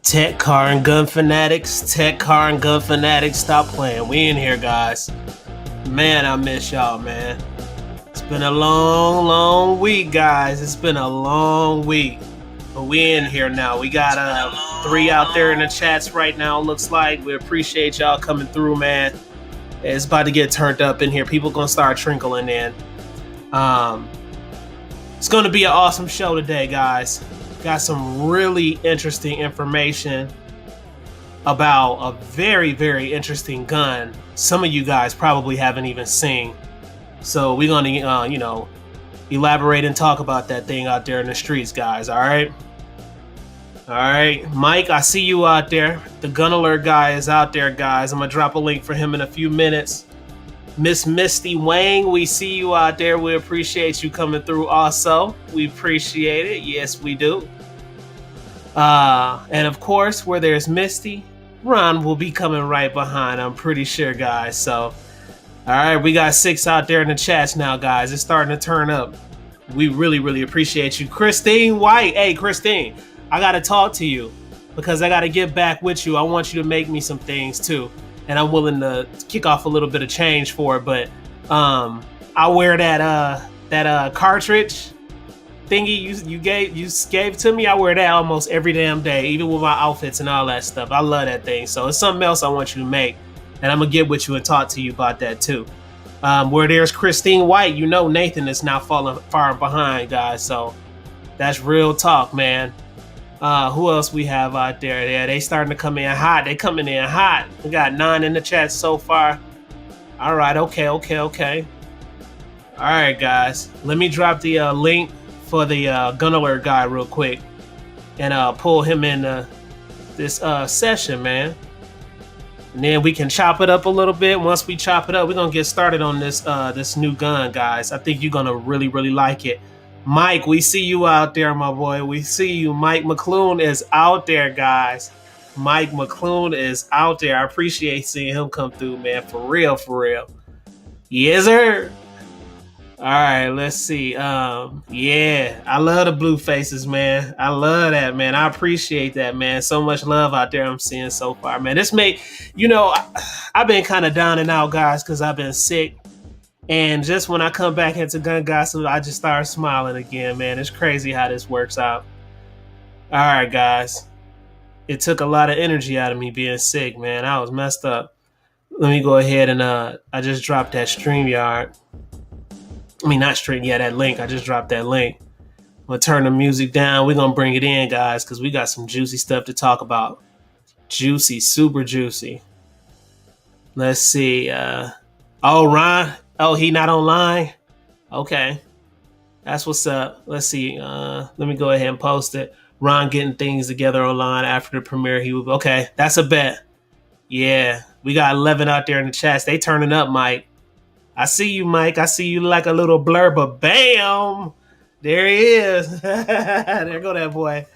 Tech car and gun fanatics, tech car and gun fanatics, stop playing. We in here, guys. Man, I miss y'all, man. It's been a long week, guys. It's been a long week. But we in here now. We got 3 out there in the chats right now, looks like. We appreciate y'all coming through, man. It's about to get turned up in here. People gonna start trickling in. It's gonna be an awesome show today, guys. Got some really interesting information about a very, very interesting gun. Some of you guys probably haven't even seen. So we're going to, elaborate and talk about that thing out there in the streets, guys. All right. All right. Mike, I see you out there. The Gun Alert guy is out there, guys. I'm going to drop a link for him in a few minutes. Miss Misty Wang, we see you out there. We appreciate you coming through also. We appreciate it. Yes, we do. And of course, where there's Misty, Ron will be coming right behind, I'm pretty sure, guys. So, all right, we got 6 out there in the chats now, guys. It's starting to turn up. We really, really appreciate you. Christine White. Hey, Christine, I got to talk to you because I got to get back with you. I want you to make me some things too. And I'm willing to kick off a little bit of change for it, but I wear that cartridge thingy you gave to me. I wear that almost every damn day, even with my outfits and all that stuff. I love that thing. So it's something else I want you to make, and I'm gonna get with you and talk to you about that too. Where there's Christine White, Nathan is now falling far behind, guys. So that's real talk, man. Who else we have out there? Yeah, they starting to come in hot. They coming in hot. We got 9 in the chat so far. All right, okay. All right, guys. Let me drop the link for the Gun Alert guy real quick and pull him in this session, man. And then we can chop it up a little bit. Once we chop it up, we're gonna get started on this new gun, guys. I think you're gonna really, really like it. Mike, we see you out there, my boy. We see you. Mike McClune is out there, guys. Mike McClune is out there. I appreciate seeing him come through, man. For real. Yes, sir. All right, let's see. Yeah, I love the blue faces, man. I love that, man. I appreciate that, man. So much love out there I'm seeing so far, man. This I've been kind of down and out, guys, because I've been sick. And just when I come back into Gun Gossip, I just start smiling again, man. It's crazy how this works out. All right, guys. It took a lot of energy out of me being sick, man. I was messed up. Let me go ahead and I just dropped that StreamYard. I mean, not stream. Yeah, that link. I just dropped that link. I'm going to turn the music down. We're going to bring it in, guys, because we got some juicy stuff to talk about. Juicy, super juicy. Let's see. Ron. Oh, he not online? Okay. That's what's up. Let's see. Let me go ahead and post it. Ron getting things together online after the premiere. Okay, that's a bet. Yeah, we got 11 out there in the chats. They turning up, Mike. I see you, Mike. I see you like a little blur, but bam! There he is. There go that boy.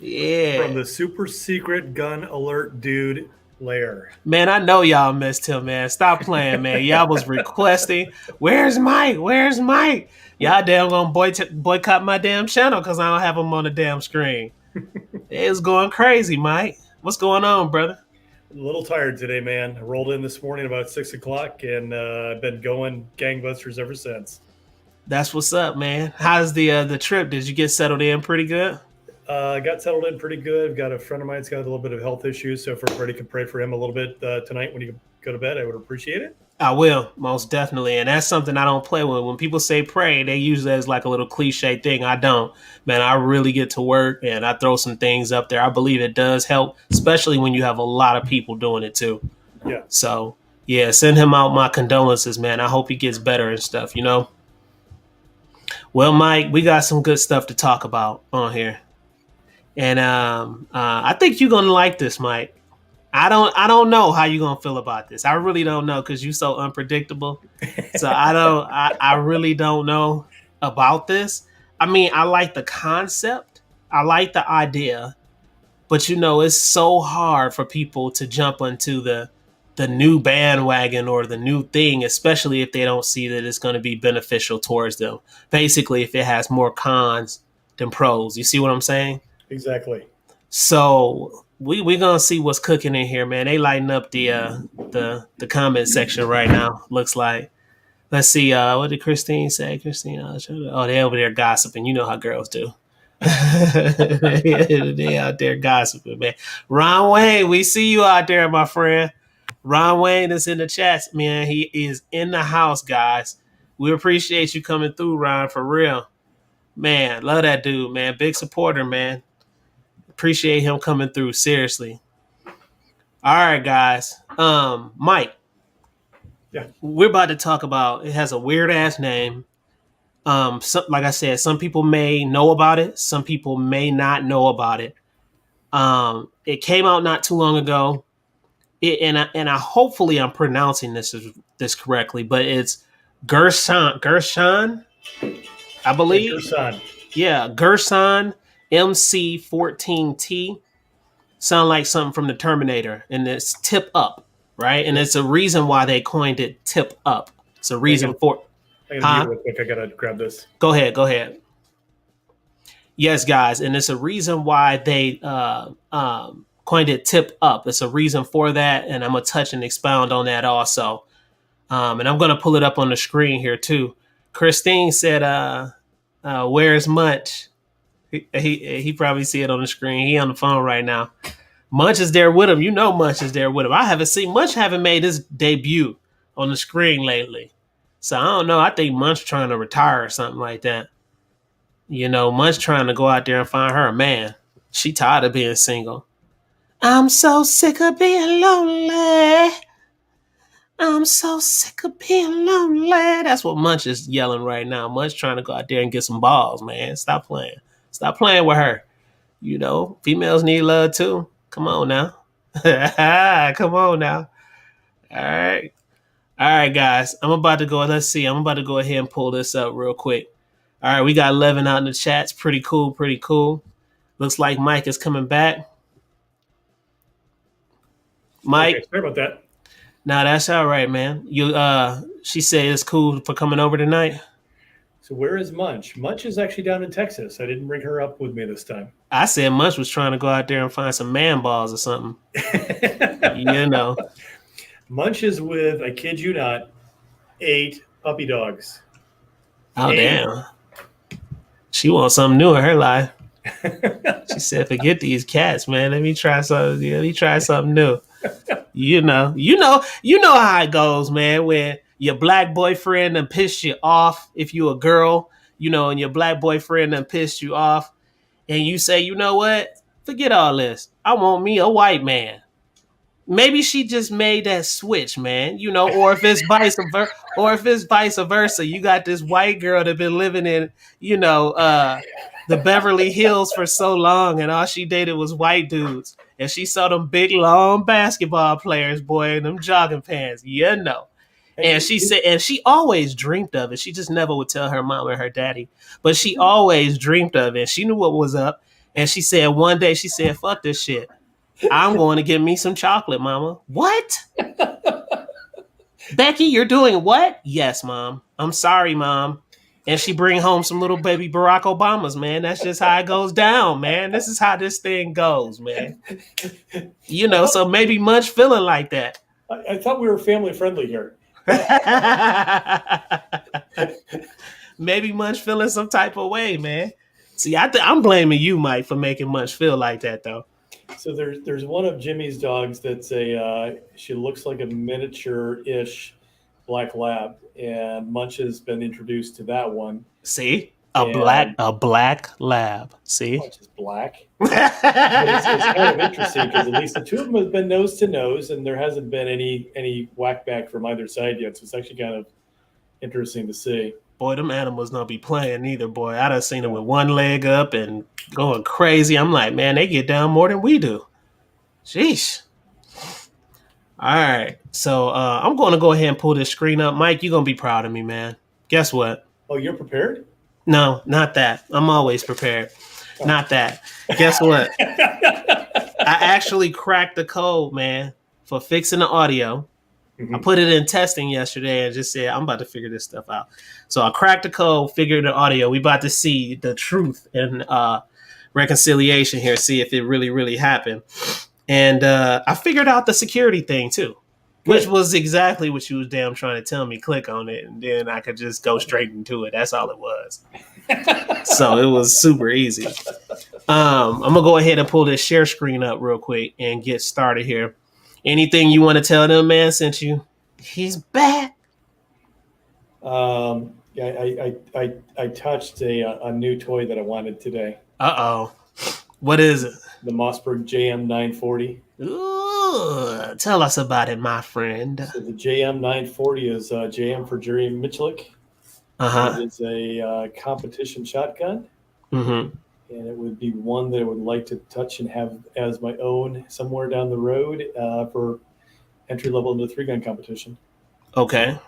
Yeah. From the super secret Gun Alert dude lair. Man, I know y'all missed him, man. Stop playing, man. Y'all was requesting, where's Mike? Y'all damn gonna boycott my damn channel because I don't have him on the damn screen. It's going crazy, Mike. What's going on, brother? A little tired today, man. I rolled in this morning about 6 o'clock and I've been going gangbusters ever since. That's what's up, man. How's the trip? Did you get settled in pretty good? Got settled in pretty good. I've got a friend of mine's got a little bit of health issues, so if everybody could pray for him a little bit tonight when you go to bed, I would appreciate it. I will, most definitely. And that's something I don't play with. When people say pray, they use it as like a little cliche thing. I don't. Man, I really get to work and I throw some things up there. I believe it does help, especially when you have a lot of people doing it too. Yeah. So, yeah, send him out my condolences, man. I hope he gets better and stuff, Well, Mike, we got some good stuff to talk about on here. And I think you're going to like this, Mike. I don't know how you're gonna feel about this. I really don't know because you're so unpredictable. So I really don't know about this. I mean, I like the concept. I like the idea, but it's so hard for people to jump onto the new bandwagon or the new thing, especially if they don't see that it's going to be beneficial towards them. Basically, if it has more cons than pros. You see what I'm saying? Exactly. So we gonna see what's cooking in here, man. They lighting up the comment section right now. Looks like. Let's see. What did Christine say? Christine, oh, they over there gossiping. You know how girls do. They out there gossiping, man. Ron Wayne, we see you out there, my friend. Ron Wayne is in the chats, man. He is in the house, guys. We appreciate you coming through, Ron, for real. Man, love that dude, man. Big supporter, man. Appreciate him coming through. Seriously. All right, guys. Mike. Yeah. We're about to talk about. It has a weird ass name. Like I said, some people may know about it. Some people may not know about it. It came out not too long ago. And I hopefully I'm pronouncing this correctly, but it's Girsan, I believe. Girsan. Yeah, Girsan MC 14T. Sound like something from the Terminator, and it's tip up, right? And it's a reason why they coined it tip up. It's a reason for. I gotta mute real quick. I gotta grab this. Go ahead. Yes, guys, and it's a reason why they coined it tip up. It's a reason for that, and I'm gonna touch and expound on that also. And I'm gonna pull it up on the screen here too. Christine said, "Where's Munch?" He probably see it on the screen. He on the phone right now. Munch is there with him. You know Munch is there with him. I haven't seen Munch haven't made his debut on the screen lately. So I don't know. I think Munch trying to retire or something like that. You know, Munch trying to go out there and find her a man. She tired of being single. I'm so sick of being lonely. I'm so sick of being lonely. That's what Munch is yelling right now. Munch trying to go out there and get some balls, man. Stop playing. Stop playing with her. You know, females need love too. Come on now. Come on now. All right. All right, guys. I'm about to go. Let's see. I'm about to go ahead and pull this up real quick. All right. We got 11 out in the chats. Pretty cool. Pretty cool. Looks like Mike is coming back. Mike. Okay, sorry about that. Nah, that's all right, man. She said it's cool for coming over tonight. So where is Munch? Munch is actually down in Texas. I didn't bring her up with me this time. I said Munch was trying to go out there and find some man balls or something. You know. Munch is with, I kid you not, 8 puppy dogs. Oh, 8. Damn. She wants something new in her life. She said, forget these cats, man. Let me try something. Let me try something new. You know how it goes, man. When your black boyfriend done pissed you off, if you a girl, you know, and your black boyfriend done pissed you off, and you say, you know what? Forget all this. I want me a white man. Maybe she just made that switch, man. You know, or if it's vice versa, you got this white girl that been living in, you know, the Beverly Hills for so long, and all she dated was white dudes. And she saw them big, long basketball players, boy, in them jogging pants. You know. And she said, and she always dreamed of it. She just never would tell her mom or her daddy. But she always dreamed of it. She knew what was up. And she said one day, she said, fuck this shit. I'm going to get me some chocolate, mama. What? Becky, you're doing what? Yes, mom. I'm sorry, mom. And she bring home some little baby Barack Obamas, man. That's just how it goes down, man. This is how this thing goes, man. You know, so maybe Munch feeling like that. I thought we were family friendly here. Maybe Munch feeling some type of way, man. See, I'm blaming you, Mike, for making Munch feel like that, though. So there's one of Jimmy's dogs that's she looks like a miniature-ish black lab, and Munch has been introduced to that one. See, a black lab. See, Munch is black. But it's kind of interesting because at least the two of them have been nose to nose, and there hasn't been any whack back from either side yet. So it's actually kind of interesting to see. Boy, them animals don't be playing either, boy. I done seen them with one leg up and going crazy. I'm like, man, they get down more than we do. Sheesh. All right. So I'm going to go ahead and pull this screen up. Mike, you're going to be proud of me, man. Guess what? Oh, you're prepared? No, not that. I'm always prepared. Oh. Not that. Guess what? I actually cracked the code, man, for fixing the audio. I put it in testing yesterday and just said, I'm about to figure this stuff out. So I cracked the code, figured the audio. We about to see the truth in reconciliation here, see if it really happened. And I figured out the security thing too, which was exactly what you was damn trying to tell me. Click on it, and then I could just go straight into it. That's all it was. So it was super easy. I'm gonna go ahead and pull this share screen up real quick and get started here. Anything you want to tell them, man? Since he's back. Yeah, I touched a new toy that I wanted today. What is it? The Mossberg JM 940. Ooh, tell us about it, my friend. So the JM 940 is JM for Jerry Michalik. It is a competition shotgun. Mm-hmm. And it would be one that I would like to touch and have as my own somewhere down the road for entry level into 3-gun competition. Okay.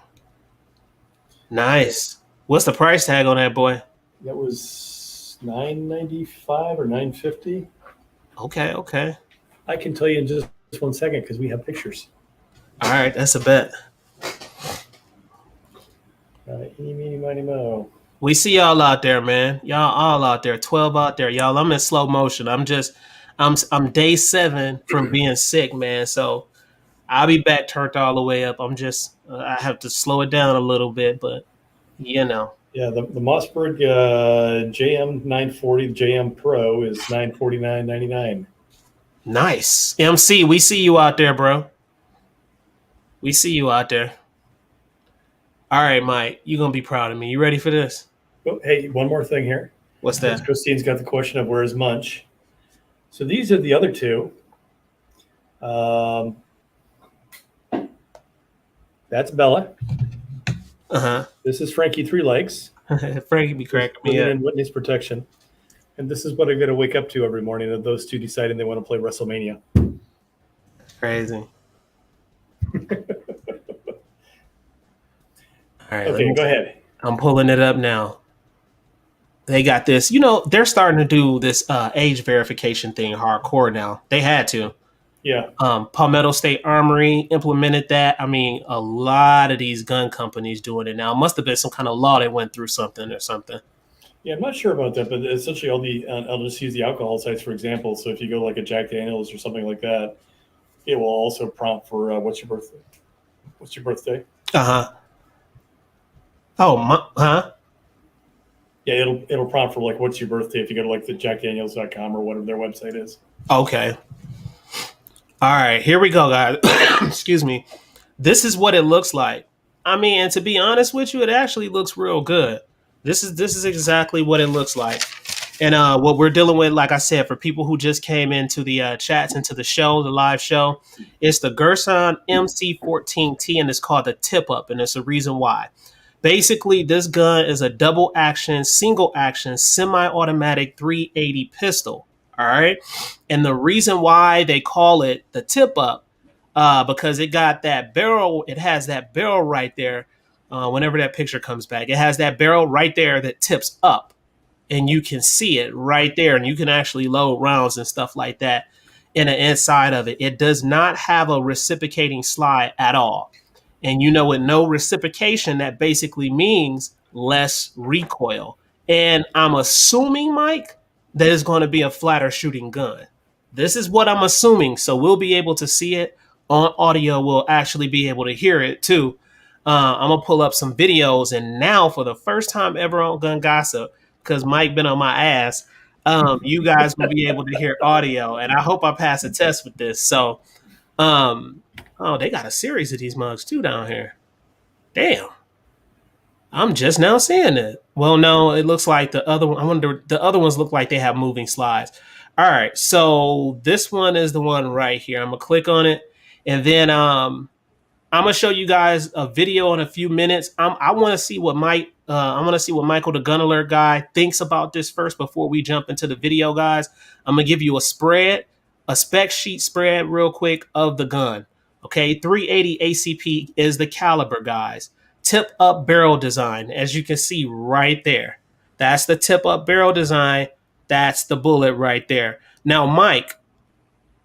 Nice. What's the price tag on that boy? That was $995 or $950. Okay. I can tell you in just 1 second because we have pictures. All right, that's a bet. Eeny, meeny, miny, mo. We see y'all out there, man. Y'all all out there. 12 out there, y'all. I'm in slow motion. I'm day 7 from being sick, man. So I'll be back turned all the way up. I have to slow it down a little bit, but you know. Yeah, the Mossberg JM 940 JM Pro is $949.99. Nice. MC, we see you out there, bro. We see you out there. All right, Mike, you're going to be proud of me. You ready for this? Oh, hey, one more thing here. What's that? Christine's got the question of where's Munch. So these are the other two. That's Bella. This is Frankie 3 Legs. Frankie be cracking me up. And Whitney's Protection. And this is what I'm going to wake up to every morning, of those two deciding they want to play WrestleMania. Crazy. All right, okay, go ahead. I'm pulling it up now. They got this. They're starting to do this age verification thing hardcore now. They had to. Yeah. Palmetto State Armory implemented that. I mean, a lot of these gun companies doing it now. It must have been some kind of law that went through something or something. Yeah, I'm not sure about that, but essentially all the I'll just use the alcohol sites for example. So if you go like a Jack Daniels or something like that, it will also prompt for what's your birthday? What's your birthday? Yeah, it'll prompt for like what's your birthday if you go to like the jackdaniels.com or whatever their website is. Okay. All right, here we go, guys. Excuse me. This is what it looks like. I mean, and to be honest with you, it actually looks real good. This is exactly what it looks like. And what we're dealing with, like I said, for people who just came into the chats, into the show, the live show, it's the Girsan MC 14T, and it's called the Tip Up, and it's a reason why. Basically, this gun is a double action, single action, semi-automatic 380 pistol. All right. And the reason why they call it the Tip Up, because it got that barrel. It has that barrel right there. Whenever that picture comes back, it has that barrel right there that tips up, and you can see it right there, and you can actually load rounds and stuff like that in the inside of it. It does not have a reciprocating slide at all. And with no reciprocation, that basically means less recoil. And I'm assuming, Mike, that it's going to be a flatter shooting gun. This is what I'm assuming. So we'll be able to see it on audio. We'll actually be able to hear it too. I'm going to pull up some videos. And now for the first time ever on Gun Gossip, because Mike been on my ass, you guys will be able to hear audio. And I hope I pass a test with this. So, they got a series of these mugs too down here. Damn. I'm just now seeing it. Well, no, it looks like the other one. I wonder, the other ones look like they have moving slides. All right, so this one is the one right here. I'm gonna click on it, and then I'm gonna show you guys a video in a few minutes. I want to see what Michael, the Gun Alert guy, thinks about this first before we jump into the video, guys. I'm gonna give you a spec sheet spread real quick of the gun. Okay, 380 ACP is the caliber, guys. Tip up barrel design, as you can see right there. That's the tip up barrel design. That's the bullet right there. Now, Mike,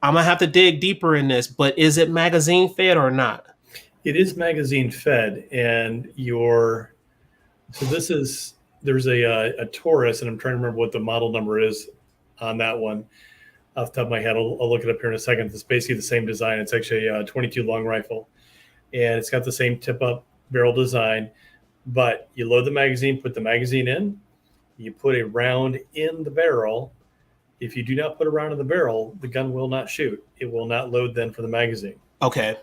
I'm going to have to dig deeper in this, but is it magazine fed or not? It is magazine fed, and there's a Taurus, and I'm trying to remember what the model number is on that one. Off the top of my head, I'll look it up here in a second. It's basically the same design. It's actually a 22 long rifle, and it's got the same tip-up barrel design. But you load the magazine, put the magazine in, you put a round in the barrel. If you do not put a round in the barrel, the gun will not shoot. It will not load then for the magazine. Okay.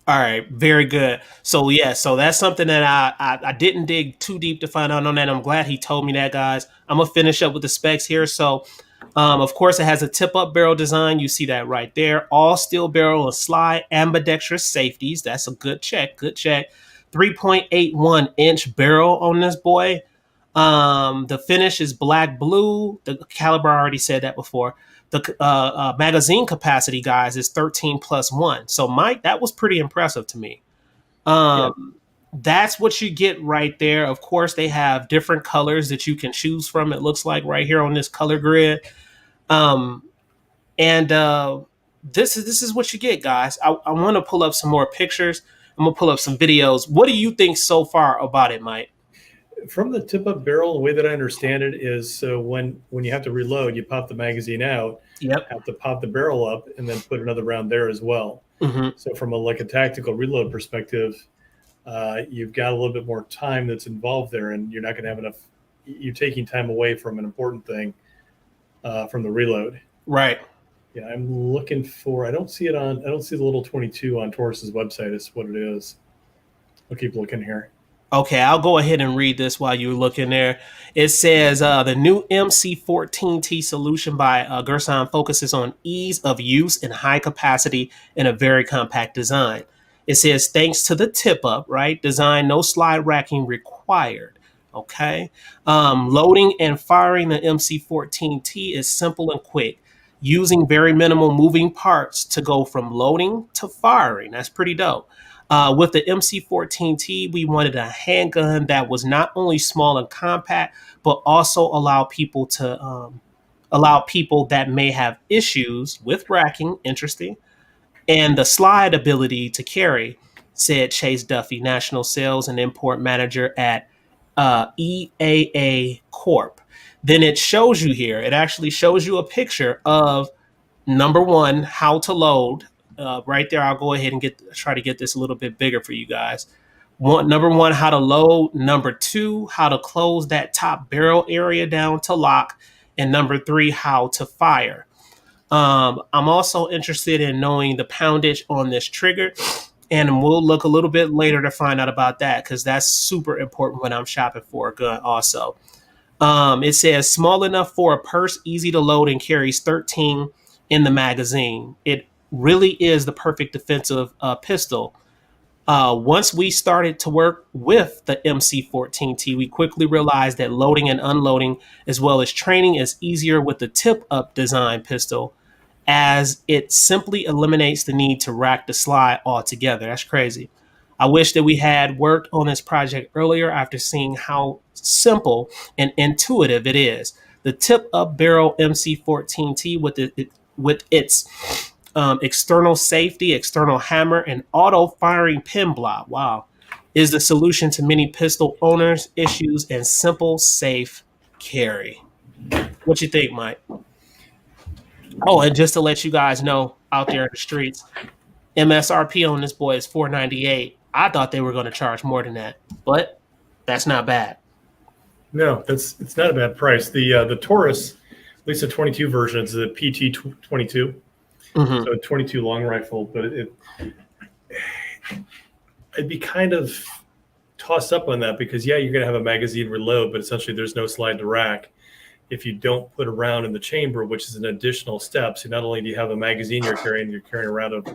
All right, very good. So yeah, so that's something that I didn't dig too deep to find out on that. I'm glad he told me that, guys. I'm gonna finish up with the specs here. So, of course, it has a tip-up barrel design. You see that right there. All steel barrel and slide, ambidextrous safeties. That's a good check. Good check. 3.81-inch barrel on this boy. The finish is black blue. The caliber, I already said that before. The magazine capacity, guys, is 13+1. So, Mike, that was pretty impressive to me. That's what you get right there. Of course, they have different colors that you can choose from. It looks like right here on this color grid. And this is what you get, guys. I want to pull up some more pictures. I'm gonna pull up some videos. What do you think so far about it, Mike? From the tip-up barrel, the way that I understand it is, so when you have to reload, you pop the magazine out. Yep. Have to pop the barrel up and then put another round there as well. Mm-hmm. So from a tactical reload perspective, you've got a little bit more time that's involved there, and you're not going to have enough. You're taking time away from an important thing from the reload. Right. Yeah, I'm looking for. I don't see it on. I don't see the little 22 on Taurus's website. Is what it is. I'll keep looking here. Okay, I'll go ahead and read this while you're looking there. It says the new MC14T solution by Girsan focuses on ease of use and high capacity in a very compact design. It says thanks to the tip up, right? Design, no slide racking required. Okay. Loading and firing the MC14T is simple and quick, using very minimal moving parts to go from loading to firing. That's pretty dope. With the MC14T, we wanted a handgun that was not only small and compact, but also allow people that may have issues with racking, interesting, and the slide ability to carry, said Chase Duffy, National Sales and Import Manager at EAA Corp. Then it shows you here. It actually shows you a picture of number one, how to load. Right there, I'll go ahead and try to get this a little bit bigger for you guys. Number one, how to load. Number two, how to close that top barrel area down to lock. And number three, how to fire. I'm also interested in knowing the poundage on this trigger. And we'll look a little bit later to find out about that, because that's super important when I'm shopping for a gun also. It says small enough for a purse, easy to load, and carries 13 in the magazine. It really is the perfect defensive pistol. Once we started to work with the MC14T, we quickly realized that loading and unloading, as well as training, is easier with the tip-up design pistol, as it simply eliminates the need to rack the slide altogether. That's crazy. I wish that we had worked on this project earlier after seeing how simple and intuitive it is. The tip-up barrel MC14T with its external safety, external hammer, and auto firing pin block, wow, is the solution to many pistol owners' issues and simple, safe carry. What you think, Mike? Oh, and just to let you guys know out there in the streets, MSRP on this boy is $498. I thought they were going to charge more than that, but that's not bad. No, it's not a bad price. The Taurus, at least the 22 version, is the PT22. Mm-hmm. So a 22 long rifle, but I'd be kind of tossed up on that, because you're going to have a magazine reload, but essentially there's no slide to rack if you don't put a round in the chamber, which is an additional step. So not only do you have a magazine you're carrying around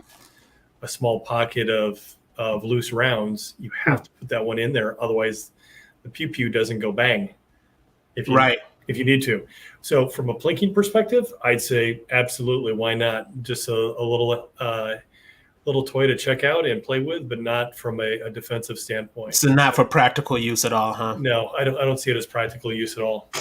a small pocket of loose rounds, you have to put that one in there. Otherwise the pew doesn't go bang. If you need to. So from a plinking perspective, I'd say absolutely, why not? Just a little toy to check out and play with, but not from a defensive standpoint. So not for practical use at all, huh? No, I don't see it as practical use at all.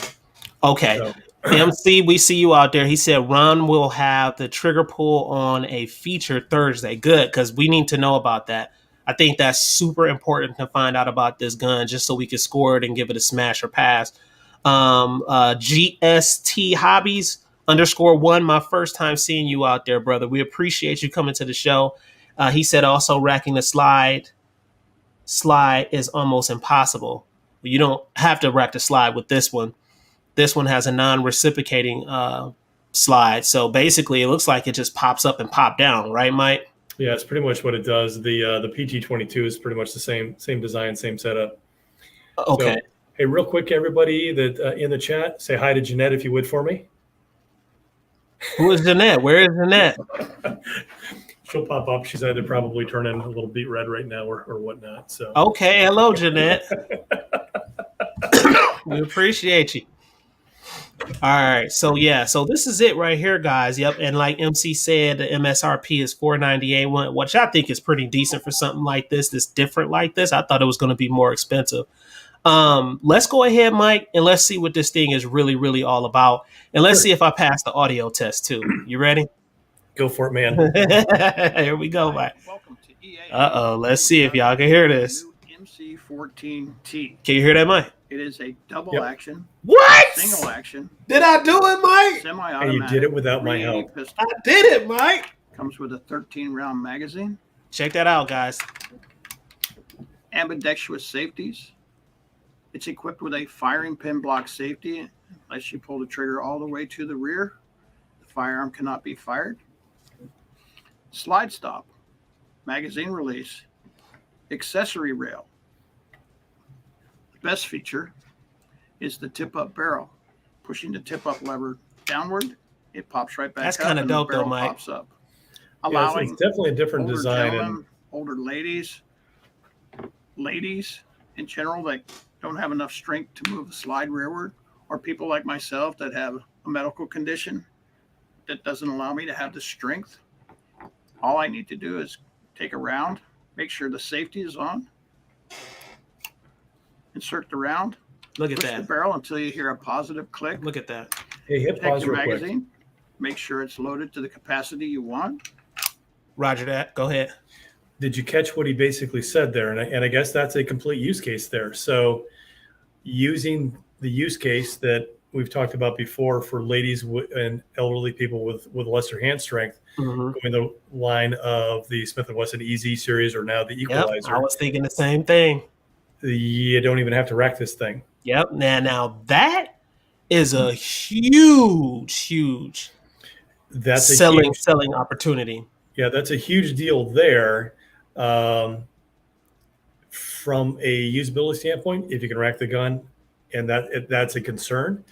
Okay. So. MC, we see you out there. He said Ron will have the trigger pull on a feature Thursday. Good, because we need to know about that. I think that's super important to find out about this gun, just so we can score it and give it a smash or pass. GST Hobbies _1. My first time seeing you out there, brother. We appreciate you coming to the show. He said also racking the slide is almost impossible. You don't have to rack the slide with this one. This one has a non-reciprocating slide. So basically, it looks like it just pops up and pop down, right, Mike? Yeah, it's pretty much what it does. The PT22 is pretty much the same design, same setup. Okay. So, hey, real quick, everybody that in the chat, say hi to Jeanette if you would for me. Who is Jeanette? Where is Jeanette? She'll pop up. She's either probably turning a little beet red right now or whatnot. So okay, hello, Jeanette. We appreciate you. All right, so this is it right here, guys. Yep, and like MC said, the MSRP is $498, which I think is pretty decent for something like this. That's different like this. I thought it was going to be more expensive. Let's go ahead, Mike, and let's see what this thing is really, really all about, and let's see if I pass the audio test too. You ready? Go for it, man. Here we go, Mike. Welcome to EA. Let's see if y'all can hear this. MC14T. Can you hear that, Mike? It is a double action. What? Single action. Did I do it, Mike? Semi-automatic. And you did it without my help. Pistol. I did it, Mike. Comes with a 13-round magazine. Check that out, guys. Ambidextrous safeties. It's equipped with a firing pin block safety. Unless you pull the trigger all the way to the rear, the firearm cannot be fired. Slide stop. Magazine release. Accessory rail. The best feature is the tip-up barrel. Pushing the tip-up lever downward, it pops right back That's up. kind of and dope, the barrel though, Mike. pops up, Yeah, allowing it's definitely a different older design. gentlemen, older ladies in general that don't have enough strength to move the slide rearward, or people like myself that have a medical condition that doesn't allow me to have the strength. All I need to do is take a round, make sure the safety is on, insert the round, Look at push that. the barrel until you hear a positive click. Look at that. Hey, hit Take pause your real quick. magazine, make sure it's loaded to the capacity you want. Roger that. Go ahead. Did you catch what he basically said there? And I guess that's a complete use case there. So using the use case that we've talked about before for ladies and elderly people with lesser hand strength, going the line of the Smith & Wesson EZ series or now the Equalizer. Yep, I was thinking the same thing. You don't even have to rack this thing. Yep. Now that is a huge That's selling opportunity. Yeah, that's a huge deal there. From a usability standpoint, if you can rack the gun, and that's a concern,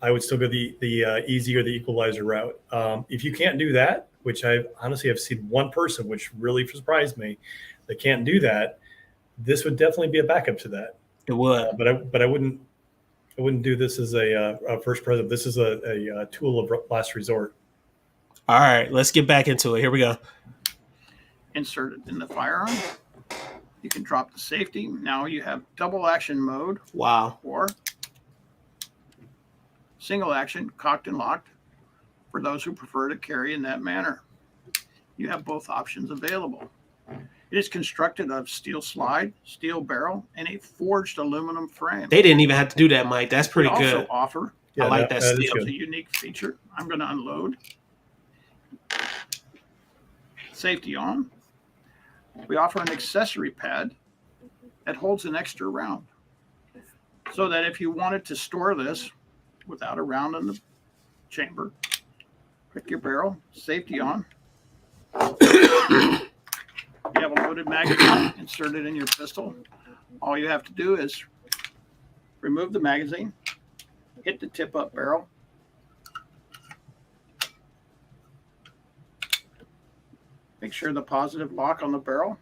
I would still go the EZ or the Equalizer route. If you can't do that, which I honestly have seen one person, which really surprised me, that can't do that, this would definitely be a backup to that. It would, but I wouldn't do this as a first present. This is a tool of last resort. All right, let's get back into it. Here we go. Insert it in the firearm. You can drop the safety. Now you have double action mode. Wow. Or single action, cocked and locked, for those who prefer to carry in that manner. You have both options available. It is constructed of steel slide, steel barrel, and a forged aluminum frame. They didn't even have to do that, Mike. That's pretty We good. also offer, I like that steel. it's a unique feature. I'm going to unload. Safety on. We offer an accessory pad that holds an extra round, so that if you wanted to store this without a round in the chamber, pick your barrel, safety on. You have a loaded magazine, insert it in your pistol. All you have to do is remove the magazine, hit the tip-up barrel, make sure the positive lock on the barrel,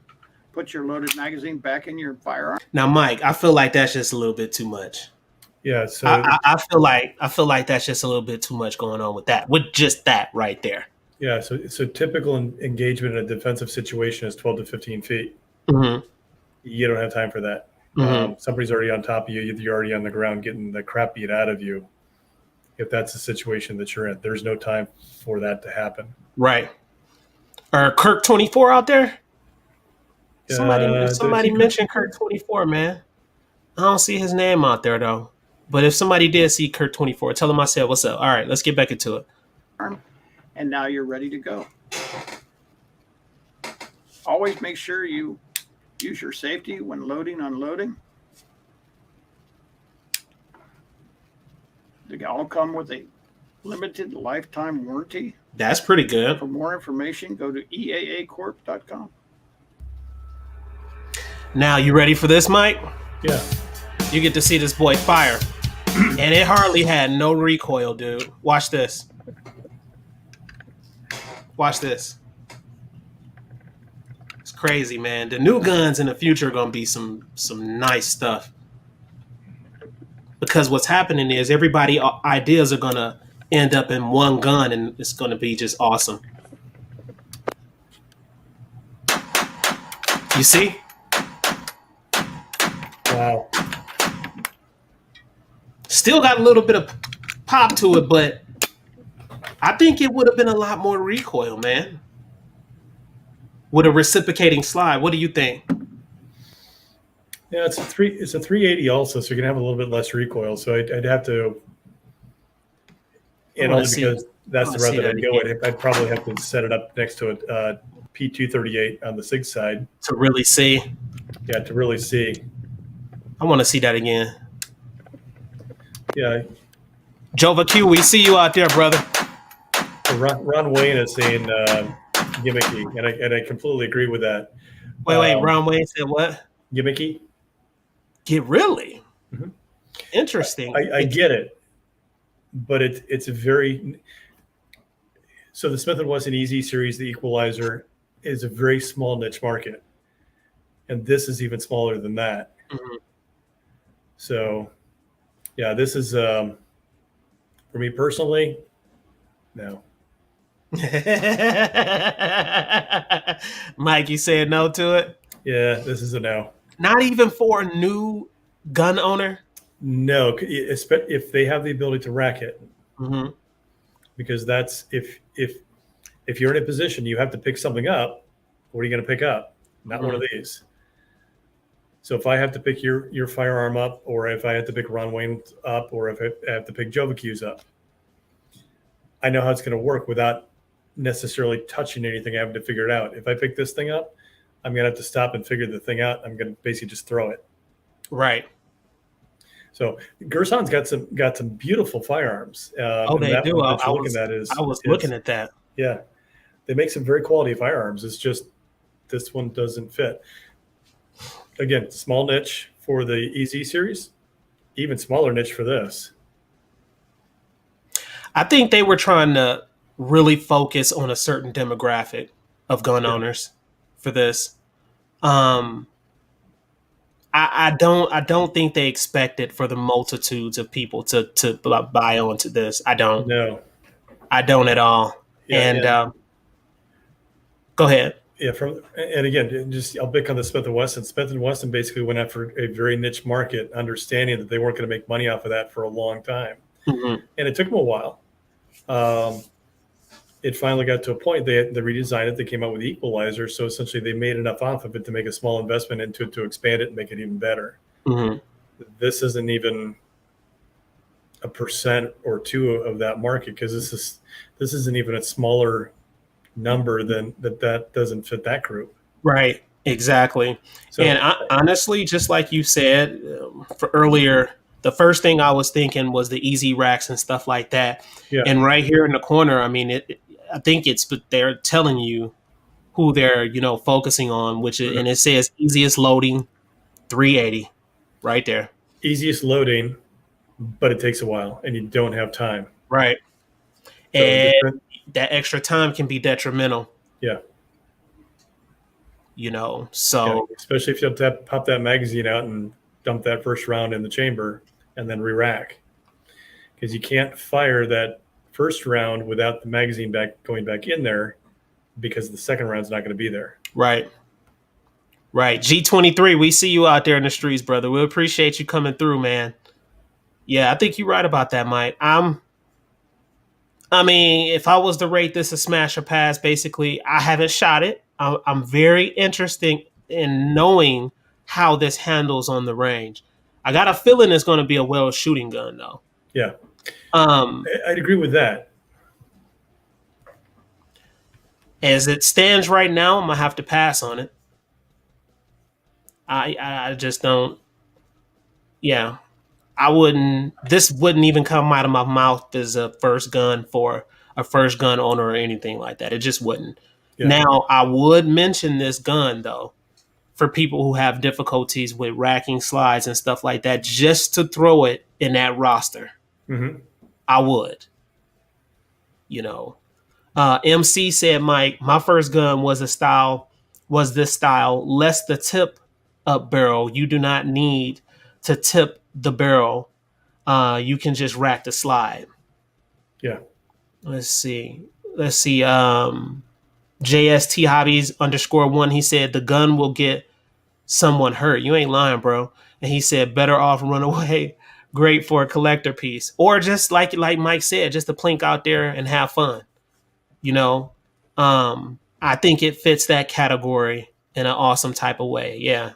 put your loaded magazine back in your firearm. Now, Mike, I feel like that's just a little bit too much. Yeah, so I feel like that's just a little bit too much going on with that, with just that right there. yeah, so typical engagement in a defensive situation is 12 to 15 feet. Mm-hmm. You don't have time for that. Somebody's already on top of you. You're already on the ground getting the crap beat out of you. If that's the situation that you're in, there's no time for that to happen. Right. Or Kirk 24 out there? Somebody mentioned Kirk 24, man. I don't see his name out there though. But if somebody did see Kurt 24, tell them I said, what's up? All right, let's get back into it. And now you're ready to go. Always make sure you use your safety when loading, unloading. They all come with a limited lifetime warranty. That's pretty good. For more information, go to eaacorp.com. Now, you ready for this, Mike? Yeah. You get to see this boy fire. And it hardly had no recoil, dude. Watch this. Watch this. It's crazy, man. The new guns in the future are going to be some nice stuff. Because what's happening is everybody ideas are going to end up in one gun, and it's going to be just awesome. You see? Wow. Still got a little bit of pop to it, but I think it would have been a lot more recoil, man. With a reciprocating slide. What do you think? Yeah, it's a 380 also, so you're gonna have a little bit less recoil. So I'd have to, and only because that's the route that I'd go with. I'd probably have to set it up next to a P238 on the SIG side to really see. Yeah, to really see. I want to see that again. Yeah. Jova Q, we see you out there, brother. Ron Wayne is saying gimmicky, and I completely agree with that. Wait, Ron Wayne said what? Gimmicky. Get really? Mm-hmm. Interesting. I get it, but it's a very. So the Smith & Wesson EZ series, the equalizer, is a very small niche market, and this is even smaller than that. Mm-hmm. So, yeah, this is for me personally. No. Mike, you said no to it? Yeah, this is a no. Not even for a new gun owner? No, if they have the ability to rack it. Mm-hmm. Because that's if you're in a position you have to pick something up, what are you going to pick up? Not one of these. So if I have to pick your firearm up, or if I have to pick Ron Wayne up, or if I have to pick Jova Q's up, I know how it's going to work without necessarily touching anything. I have to figure it out. If I pick this thing up, I'm going to have to stop and figure the thing out. I'm going to basically just throw it. Right. So Girsan's got some beautiful firearms. They do. I was looking at that. Yeah, they make some very quality firearms. It's just this one doesn't fit. Again, small niche for the EZ series, even smaller niche for this. I think they were trying to really focus on a certain demographic of gun owners for this. I don't think they expected for the multitudes of people to buy onto this. I don't. No. I don't at all. Yeah, go ahead. Yeah, and again, I'll pick on the Smith & Wesson. Smith & Wesson basically went after a very niche market, understanding that they weren't going to make money off of that for a long time. Mm-hmm. And it took them a while. It finally got to a point they redesigned it. They came out with the equalizer, so essentially they made enough off of it to make a small investment into it to expand it and make it even better. Mm-hmm. This isn't even 1% or 2% of that market, because this isn't even a smaller number than that doesn't fit that group. Right. Exactly. So, and honestly, just like you said for earlier, the first thing I was thinking was the easy racks and stuff like that. Yeah. And right here in the corner, I mean, I think they're telling you who they're, focusing on, which is, and it says easiest loading 380 right there. Easiest loading, but it takes a while and you don't have time. Right. So and that extra time can be detrimental. Yeah. So. Yeah, especially if you have to pop that magazine out and dump that first round in the chamber and then re-rack. Because you can't fire that first round without the magazine going back in there, because the second round's not going to be there. Right. G23, we see you out there in the streets, brother. We appreciate you coming through, man. Yeah, I think you're right about that, Mike. If I was to rate this a smash or pass, basically, I haven't shot it. I'm very interested in knowing how this handles on the range. I got a feeling it's going to be a well shooting gun though. Yeah. Um, I'd agree with that. as it stands right now, I'm gonna have to pass on it. I just don't. Yeah, I wouldn't. This wouldn't even come out of my mouth as a first gun for a first gun owner or anything like that. It just wouldn't. Yeah. Now, I would mention this gun though for people who have difficulties with racking slides and stuff like that, just to throw it in that roster. Mm-hmm. I would. You know, MC said, Mike, my first gun was this style, less the tip up barrel. You do not need to tip the barrel. You can just rack the slide. Yeah. Let's see. JST Hobbies _1. He said the gun will get someone hurt. You ain't lying, bro. And he said better off run away. Great for a collector piece, or just like Mike said, just to plink out there and have fun. You know, I think it fits that category in an awesome type of way. Yeah.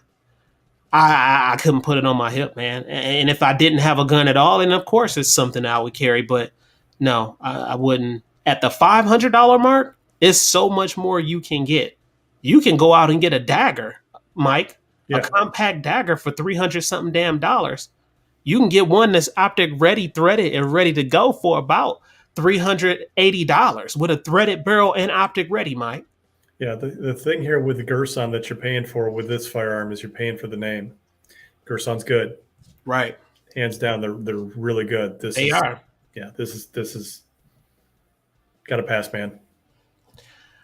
I couldn't put it on my hip, man. And if I didn't have a gun at all, and of course it's something I would carry, but no, I wouldn't. At the $500 mark, it's so much more you can get. You can go out and get a dagger, Mike, Yeah. a compact dagger for 300 something damn dollars. You can get one that's optic ready, threaded, and ready to go for about $380 with a threaded barrel and optic ready, Mike. Yeah, the thing here with the Girsan that you're paying for with this firearm is you're paying for the name. Girsan's good, Right? hands down. They're really good. They are. Yeah, this is got to pass, man.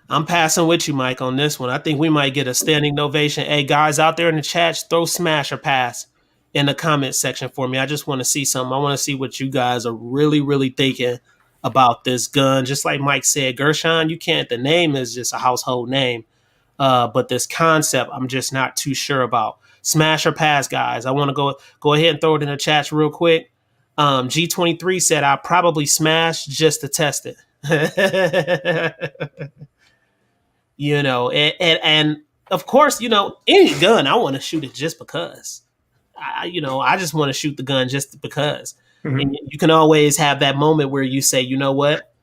I'm passing with you, Mike, on this one. I think we might get a standing ovation. Hey, guys out there in the chat, throw smash or pass in the comment section for me. I just want to see something. I want to see what you guys are really, really thinking about this gun. Just like Mike said, Girsan, you can't. The name is just a household name. But this concept, I'm just not too sure about. Smash or pass, guys. I want to go ahead and throw it in the chats real quick. G23 said I probably smash just to test it. You know, and of course, you know, any gun, I want to shoot it just because. I just want to shoot the gun just because. Mhm. And you can always have that moment where you say, you know what?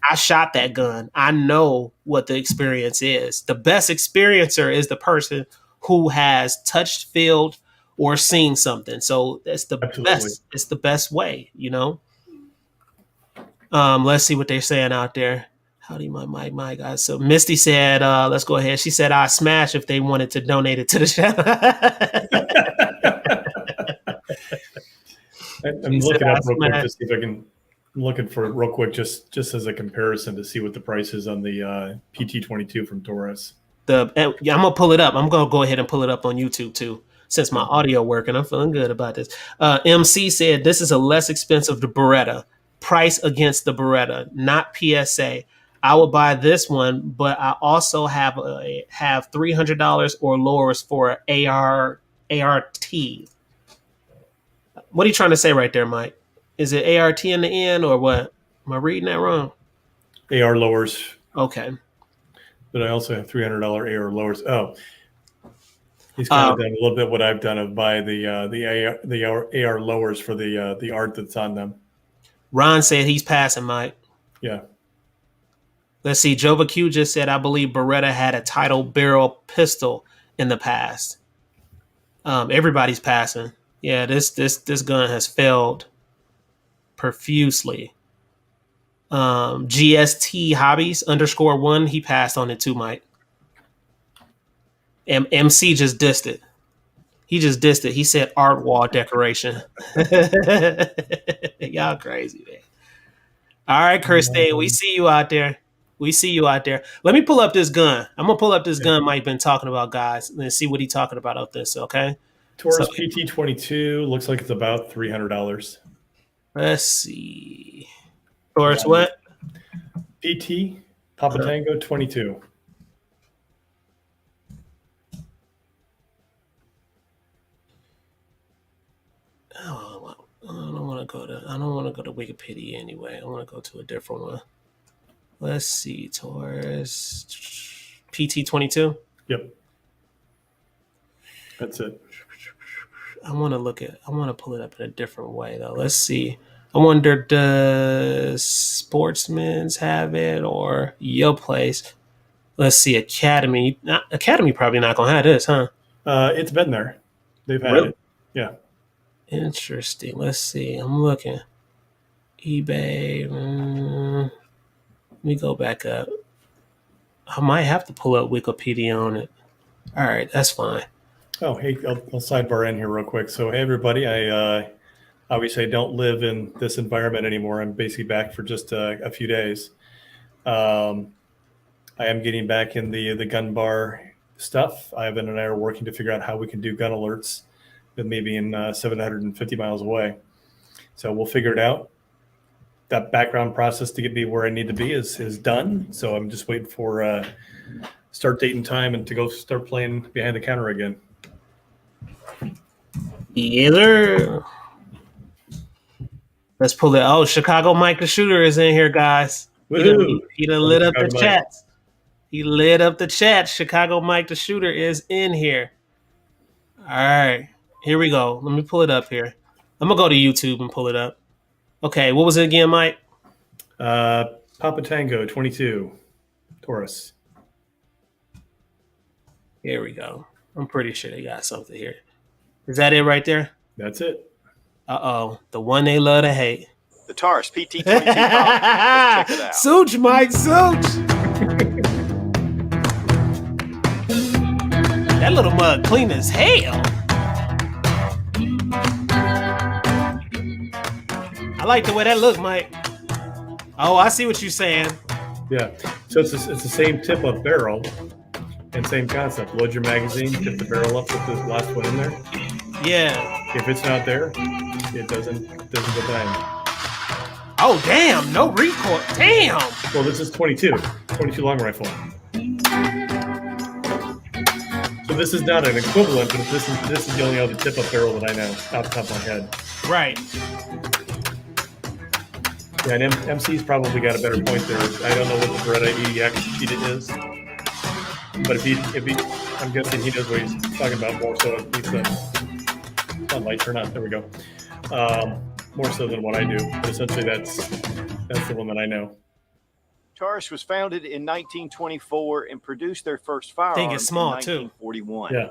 I shot that gun. I know what the experience is. The best experiencer is the person who has touched, filled, or seen something. So that's the Absolutely. best. It's the best way, you know. Let's see what they're saying out there. Howdy, my guys. So Misty said, let's go ahead. She said, I smash if they wanted to donate it to the channel. I'm looking up real quick to see if I can. I'm looking for it real quick, just as a comparison to see what the price is on the PT22 from Taurus. I'm gonna pull it up. I'm gonna go ahead and pull it up on YouTube too, since my audio working. I'm feeling good about this. MC said this is a less expensive Beretta. Price against the Beretta, not PSA. I would buy this one, but I also have $300 or lower for ART. What are you trying to say right there, Mike? Is it ART in the end or what? Am I reading that wrong? AR lowers. Okay. But I also have $300 AR lowers. Oh, he's kind of done a little bit what I've done of buy the AR lowers for the art that's on them. Ron said he's passing, Mike. Yeah. Let's see. Jova Q just said, I believe Beretta had a title barrel pistol in the past. Everybody's passing. Yeah, this gun has failed profusely. GST Hobbies _1, he passed on it too, Mike. MC just dissed it. He just dissed it. He said art wall decoration. Y'all crazy, man. All right, Christine, we see you out there. We see you out there. Let me pull up this gun. I'm gonna pull up this gun Mike been talking about, guys, and see what he's talking about out this. Okay. Taurus PT22 looks like it's about $300. Let's see. Taurus what? PT Papa Tango 22. Oh, I don't want to go to Wikipedia anyway. I want to go to a different one. Let's see, Taurus PT22. Yep. That's it. I want to pull it up in a different way though. Let's see. I wonder, does Sportsman's have it or your place? Let's see. Academy probably not gonna have this, huh? It's been there. They've had Really? it. Yeah. Interesting. Let's see. I'm looking. eBay. Let me go back up. I might have to pull up Wikipedia on it. All right, that's fine. Oh, hey, I'll sidebar in here real quick. So, hey, everybody, I obviously I don't live in this environment anymore. I'm basically back for just a few days. I am getting back in the gun bar stuff. Ivan and I are working to figure out how we can do gun alerts with me being 750 miles away. So we'll figure it out. That background process to get me where I need to be is done. So I'm just waiting for start date and time and to go start playing behind the counter again. Either. Let's pull it. Oh, Chicago Mike the Shooter is in here, guys. He done lit up the chats. He lit up the chat. Chicago Mike the Shooter is in here. All right. Here we go. Let me pull it up here. I'm going to go to YouTube and pull it up. Okay. What was it again, Mike? Papa Tango 22 Taurus. Here we go. I'm pretty sure they got something here. Is that it right there? That's it. Uh-oh. The one they love to hate. The Taurus PT-22 Let's check it out. Such, Mike, such. That little mug clean as hell. I like the way that look, Mike. Oh, I see what you're saying. Yeah. So it's the same tip up barrel and same concept. Load your magazine, tip the barrel up with the last one in there. Yeah. If it's not there, it doesn't go bang. Oh, damn. No recoil. Damn. Well, this is 22 long rifle. So this is not an equivalent, but this is the only other tip up barrel that I know off the top of my head. Right. Yeah, and MC's probably got a better point there. I don't know what the Beretta EDX sheet it is, but if he, I'm guessing he knows what he's talking about more so. At least on light turn on. There we go. More so than what I do, but essentially that's the one that I know. Taurus was founded in 1924 and produced their first firearm Thing is small, in 1941. Yeah.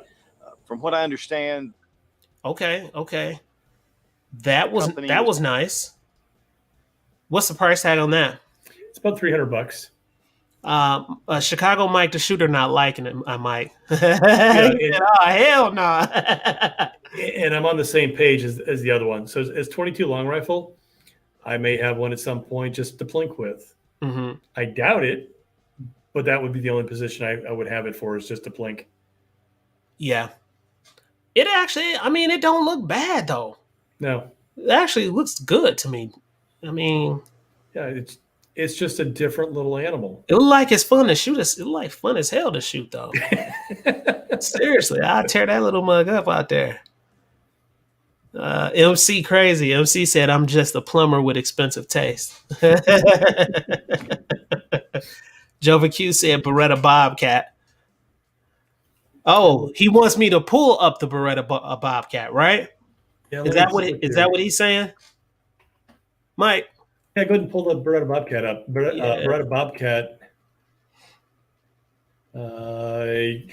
From what I understand. Okay. That was nice. What's the price tag on that? It's about $300. Chicago Mike the Shooter not liking it. I might. Oh hell no! And I'm on the same page as the other one. So as 22 long rifle, I may have one at some point just to plink with. Mm-hmm. I doubt it, but that would be the only position I would have it for is just to plink. Yeah. It actually, I mean, it don't look bad though. No. It actually looks good to me. I mean, yeah, it's just a different little animal. It look like it's fun to shoot. It look like fun as hell to shoot though. Seriously, I'll tear that little mug up out there. MC crazy. MC said, "I'm just a plumber with expensive taste." Jova Q said, "Beretta Bobcat." Oh, he wants me to pull up the Beretta Bobcat, right? Yeah, is that what he's saying? Mike. Yeah, go ahead and pull the Beretta Bobcat up. Beretta Bobcat,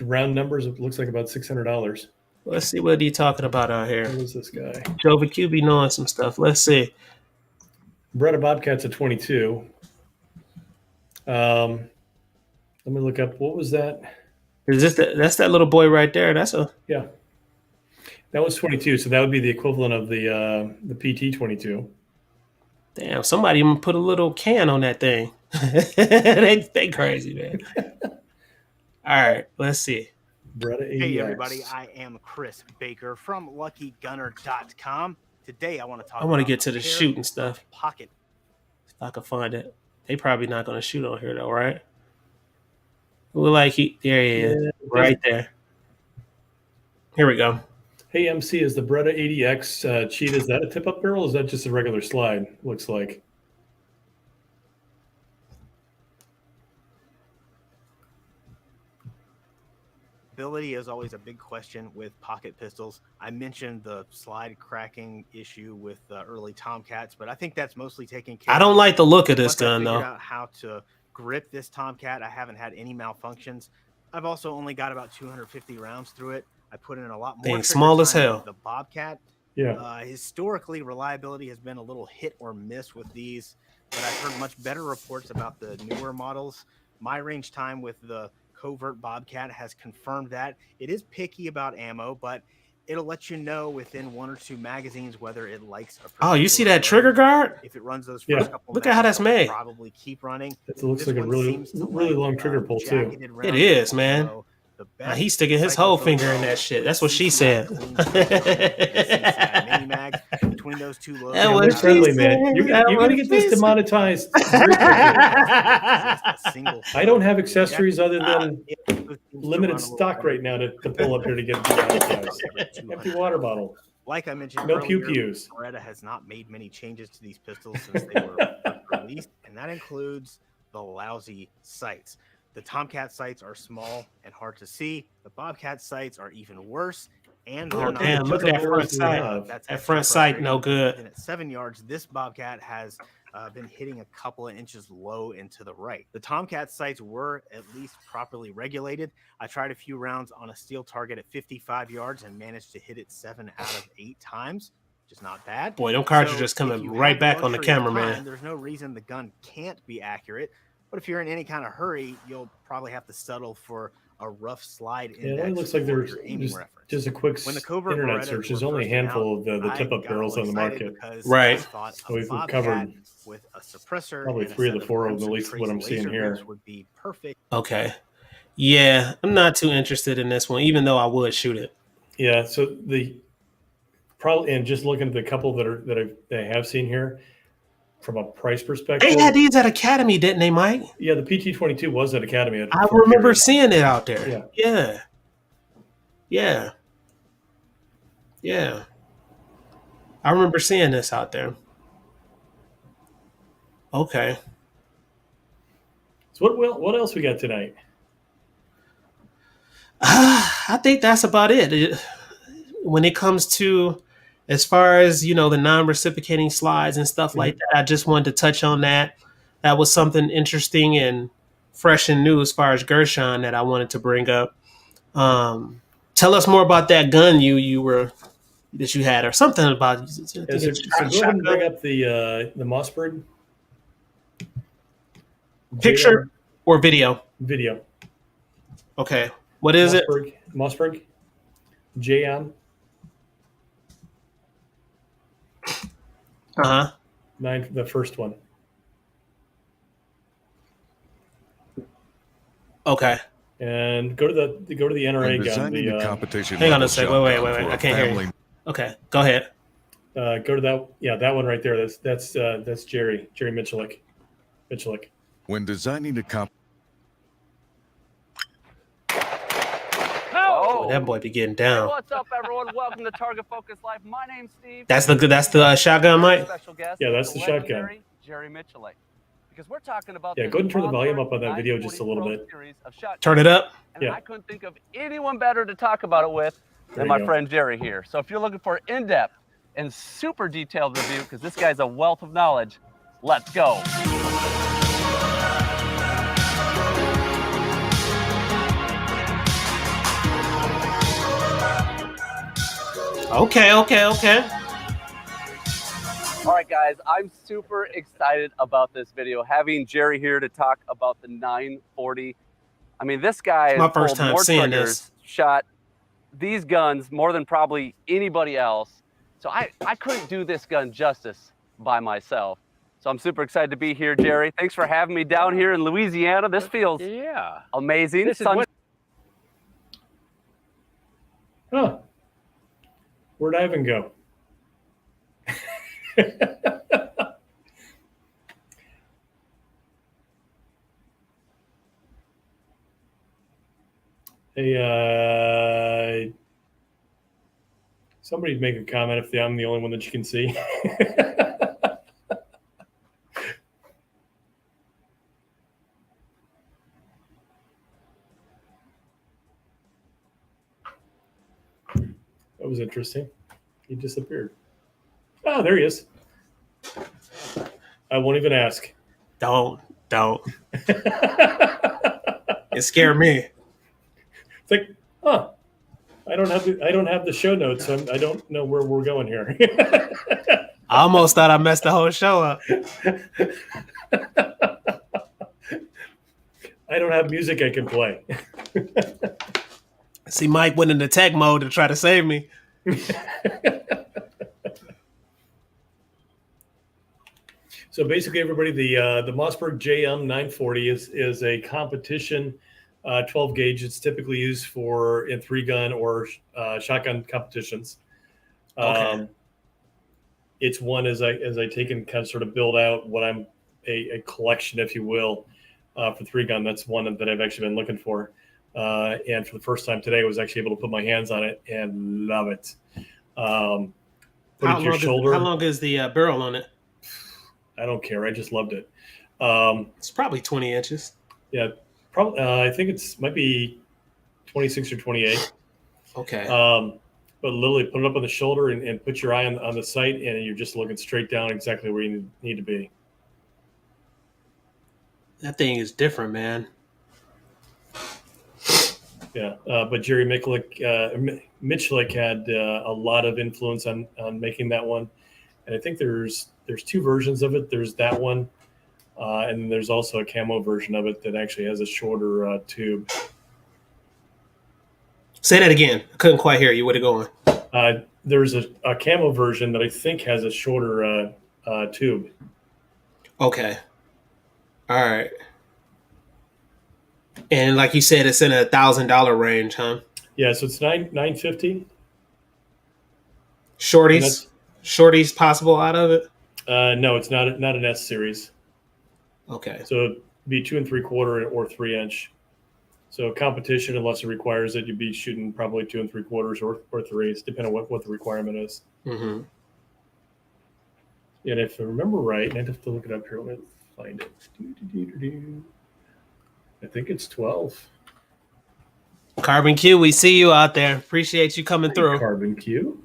round numbers, it looks like about $600. Let's see what he's talking about out here. Who is this guy? Jova Q be knowing some stuff. Let's see. Beretta Bobcat's a 22. Let me look up. What was that? Is this that's that little boy right there? Yeah. That was 22, so that would be the equivalent of the PT 22. Damn, somebody even put a little can on that thing. they crazy, man. All right, let's see. Hey everybody, I am Chris Baker from LuckyGunner.com. Today I want to get to the shooting stuff. Pocket. If I can find it. They probably not going to shoot on here though, right? Look like there he is, right there. Here we go. Hey, MC, is the Beretta ADX cheat, is that a tip-up barrel or is that just a regular slide, looks like? Reliability is always a big question with pocket pistols. I mentioned the slide cracking issue with the early Tomcats, but I think that's mostly taken care I of. don't like the look of this Once I gun figured though. out how to grip this Tomcat, I haven't had any malfunctions. I've also only got about 250 rounds through it. I put in a lot more Thing trigger small as time than hell. the Bobcat. Yeah. Historically, reliability has been a little hit or miss with these, but I've heard much better reports about the newer models. My range time with the Covert Bobcat has confirmed that. It is picky about ammo, but it'll let you know within 1 or 2 magazines whether it likes a Oh, you see particular that trigger load. guard? If it runs those Yeah. first couple Look at how mags, that's it'll made. probably keep running. It looks This like a one really, seems to really like, long trigger pull too. jacketed It rounds is, of man. ammo the best. He's sticking his Cycles whole really finger in well that with shit. That's what she CCI said. clean and CCI mini mags. Between those two loads, That Yeah, was they're she friendly, said. man. You're That gonna was get this she said. demonetized very quickly. just a single I don't have accessories other shot. than limited stock right now to pull up here to get it demonetized. Empty water bottle. Like I mentioned No earlier, pew-pews. Beretta has not made many changes to these pistols since they were first released, and that includes the lousy sights. The Tomcat sights are small and hard to see. The Bobcat sights are even worse, and they're Oh, not Damn, look at that front we sight. have. That's That extra front sight, no frustrating. good. And at 7 yards, this Bobcat has been hitting a couple of inches low and to the right. The Tomcat sights were at least properly regulated. I tried a few rounds on a steel target at 55 yards and managed to hit it 7 out of 8 times, which is not bad. Boy, them cartridges So just if coming you right have the back on the luxury of camera, time, man. There's no reason the gun can't be accurate. But if you're in any kind of hurry, you'll probably have to settle for a rough slide Yeah, it index only looks like for there's your aiming reference. just a quick When the Covert internet Berettas search. were There's only a first announced, handful of the I tip-up got barrels all on the excited market. because Right. I thought So a we've Bobcat covered with a suppressor probably and a 3 of set the 4 of them, Crimson at least what Trace I'm seeing laser here. grips would be perfect. Okay. Yeah, I'm not too interested in this one, even though I would shoot it. Yeah, so the probably, and just looking at the couple that I have seen here, from a price perspective, They had these at Academy, didn't they, Mike? yeah, the PT-22 was at Academy. I for a remember period. seeing it out there. Yeah. Yeah. Yeah. Yeah. I remember seeing this out there. Okay. So what else we got tonight? I think that's about it. When it comes to, as far as, you know, the non-reciprocating slides and stuff like that, I just wanted to touch on that. That was something interesting and fresh and new as far as Girsan that I wanted to bring up. Tell us more about that gun you had, or something about. I think Yeah, so it's go ahead and shotgun. bring up the Mossberg Picture or video? video. Okay. What is it? Mossberg JM Uh-huh. 9, the first one. Okay. And go to the NRA gun. Designing a competition Hang on a level sec. shotgun Wait. for I a can't hear family you. Okay. Go ahead. Go to that one right there. That's Jerry Mitchellek. When designing a Oh, that boy be getting down. What's up, everyone? Welcome to Target Focus Life. My name's Steve. That's the shotgun, Mike. Special guest. Yeah, that's the shotgun. legendary Jerry Mitchellek. Because we're talking about Yeah, this go ahead and turn the volume Mossberg up on that video just a little 940 bit. Pro series of shotguns. Turn it up. And Yeah. I couldn't think of anyone better to talk about it with There than you my go. friend Jerry here. So if you're looking for an in-depth and super detailed review, because this guy's a wealth of knowledge, let's go. Okay. All right, guys, I'm super excited about this video. Having Jerry here to talk about the 940. I mean, this guy It's my has first pulled time more seeing triggers, this. shot these guns more than probably anybody else. So I couldn't do this gun justice by myself. So I'm super excited to be here, Jerry. Thanks for having me down here in Louisiana. This feels amazing. This is what- Huh. Where'd Ivan go? Hey, somebody make a comment if I'm the only one that you can see. That was interesting. He disappeared. Oh, there he is. I won't even ask. Don't. It's It scared me. like, huh? I don't have the show notes, so I don't know where we're going here. I almost thought I messed the whole show up. I don't have music I can play. See, Mike went into tech mode to try to save me. So basically, everybody, the Mossberg JM 940 is a competition 12 gauge. It's typically used in 3-gun or shotgun competitions. Okay. It's one as I take and kind of sort of build out what I'm a collection, if you will, for 3-gun. That's one that I've actually been looking for. And for the first time today, I was actually able to put my hands on it and love it. Put it to your shoulder. How long is the barrel on it? I don't care. I just loved it. It's probably 20 inches. Yeah, probably. I think might be 26 or 28. Okay. But literally put it up on the shoulder and put your eye on the sight, and you're just looking straight down exactly where you need to be. That thing is different, man. Yeah, but Jerry Michlik had a lot of influence on making that one, and I think there's 2 versions of it. There's that one, and then there's also a camo version of it that actually has a shorter tube. Say that again. I couldn't quite hear you. Where'd it go on? There's a camo version that I think has a shorter tube. Okay. All right. And like you said, it's in a $1,000 range, huh? Yeah, so it's $950. Shorties possible out of it? No, it's not an S series. Okay. So it'd be 2 3/4 or 3 inch. So competition, unless it requires it, you'd be shooting probably 2 3/4 or 3s, depending on what the requirement is. Mm-hmm. And if I remember right, and I'd have to look it up here. Let me find it. I think it's 12. Carbon Q, we see you out there. Appreciate you coming through. Carbon Q.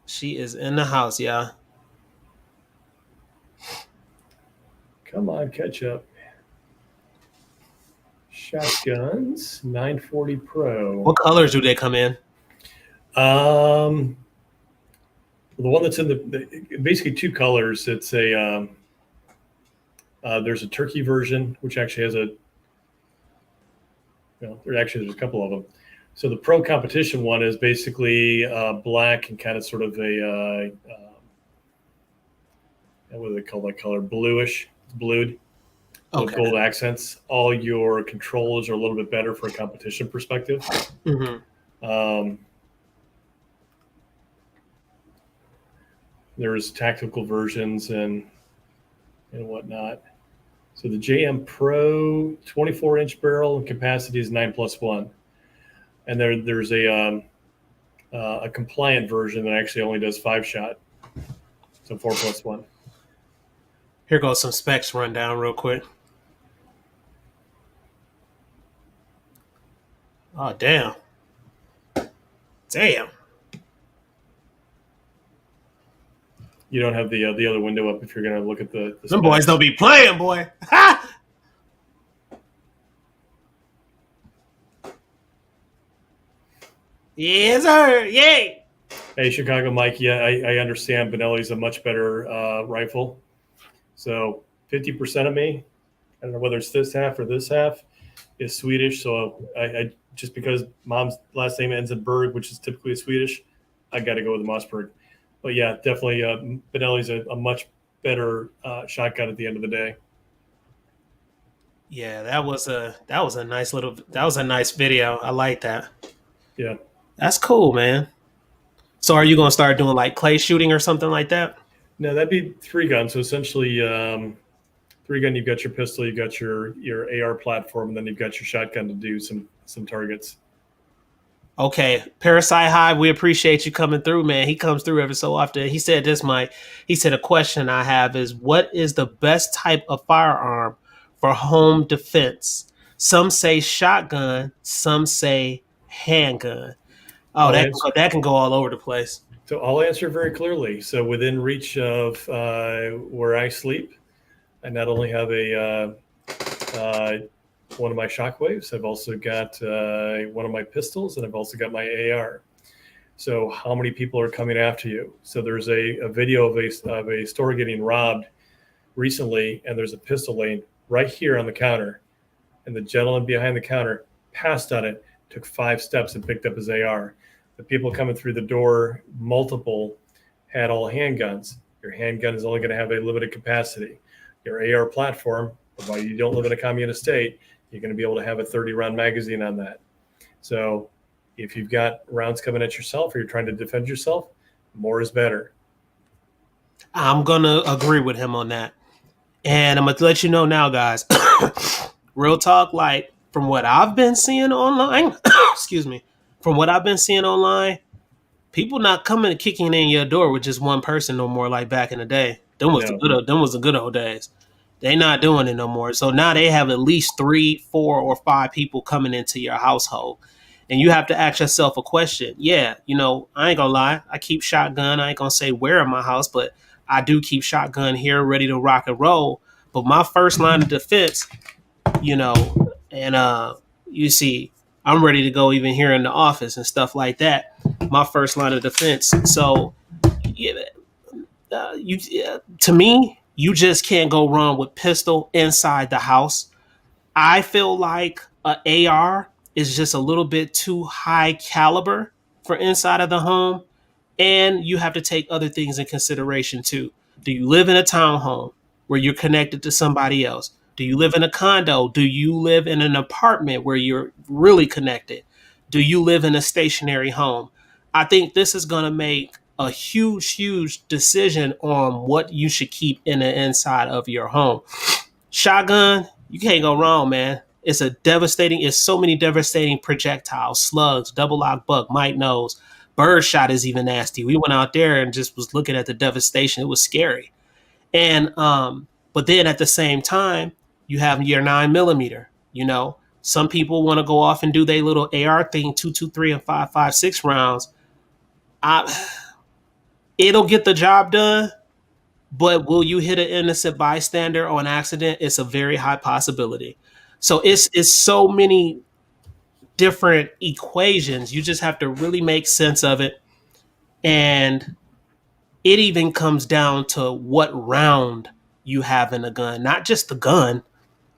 She is in the house, yeah. Come on, catch up. Shotguns, 940 Pro. What colors do they come in? The one that's in basically 2 colors. It's there's a turkey version, which actually has there's a couple of them. So the pro competition one is basically black and kind of sort of a what do they call that color? Bluish. It's blued. With gold accents. All your controls are a little bit better for a competition perspective. Mm-hmm. There's tactical versions and whatnot. So the JM Pro 24-inch barrel and capacity is 9+1, and there's a compliant version that actually only does 5-shot, so 4+1. Here goes some specs rundown real quick. Oh, damn. Damn. You don't have the other window up if you're going to look at the Them boys don't be playing, boy. Ha! Yes, sir. Yay. Hey, Chicago Mike, yeah, I understand Benelli's a much better rifle. So 50% of me, I don't know whether it's this half or this half, is Swedish. So I just because mom's last name ends in Berg, which is typically Swedish, I got to go with the Mossberg. But yeah, definitely Benelli's a much better shotgun at the end of the day. Yeah, that was a nice video. I like that. Yeah. That's cool, man. So are you going to start doing like clay shooting or something like that? No, that'd be 3-gun. So essentially 3-gun, you've got your pistol, you've got your AR platform, and then you've got your shotgun to do some targets. Okay, Parasite Hive, we appreciate you coming through, man. He comes through every so often. He said this, Mike. He said a question I have is, what is the best type of firearm for home defense? Some say shotgun, some say handgun. Oh, that can go all over the place. So I'll answer very clearly. So within reach of where I sleep, I not only have one of my shockwaves, I've also got one of my pistols, and I've also got my AR. So how many people are coming after you? So there's a video of a store getting robbed recently, and there's a pistol laying right here on the counter, and the gentleman behind the counter passed on it, took 5 steps, and picked up his AR. The people coming through the door, multiple, had all handguns. Your handgun is only going to have a limited capacity. Your AR platform, provided you don't live in a communist state, you're going to be able to have a 30-round magazine on that. So if you've got rounds coming at yourself or you're trying to defend yourself, more is better. I'm going to agree with him on that. And I'm going to let you know now, guys, real talk, like from what I've been seeing online, excuse me, from what I've been seeing online, people not coming and kicking in your door with just one person no more like back in the day. Them was the good old days. They not doing it no more. So now they have at least 3, 4, or 5 people coming into your household. And you have to ask yourself a question. Yeah, I ain't gonna lie. I keep shotgun. I ain't gonna say where in my house, but I do keep shotgun here ready to rock and roll. But my first line of defense, and you see, I'm ready to go even here in the office and stuff like that. My first line of defense. So, to me, you just can't go wrong with pistol inside the house. I feel like a AR is just a little bit too high caliber for inside of the home. And you have to take other things in consideration too. Do you live in a townhome where you're connected to somebody else? Do you live in a condo? Do you live in an apartment where you're really connected? Do you live in a stationary home? I think this is going to make a huge decision on what you should keep in the inside of your home. Shotgun, you can't go wrong, man. It's so many devastating projectiles, slugs, double lock buck, might nose. Birdshot is even nasty. We went out there and just was looking at the devastation. It was scary. And but then at the same time, you have your 9mm. Some people want to go off and do their little AR thing, 223 and 5.56 rounds. It'll get the job done, but will you hit an innocent bystander on accident? It's a very high possibility. So it's so many different equations. You just have to really make sense of it. And it even comes down to what round you have in a gun, not just the gun,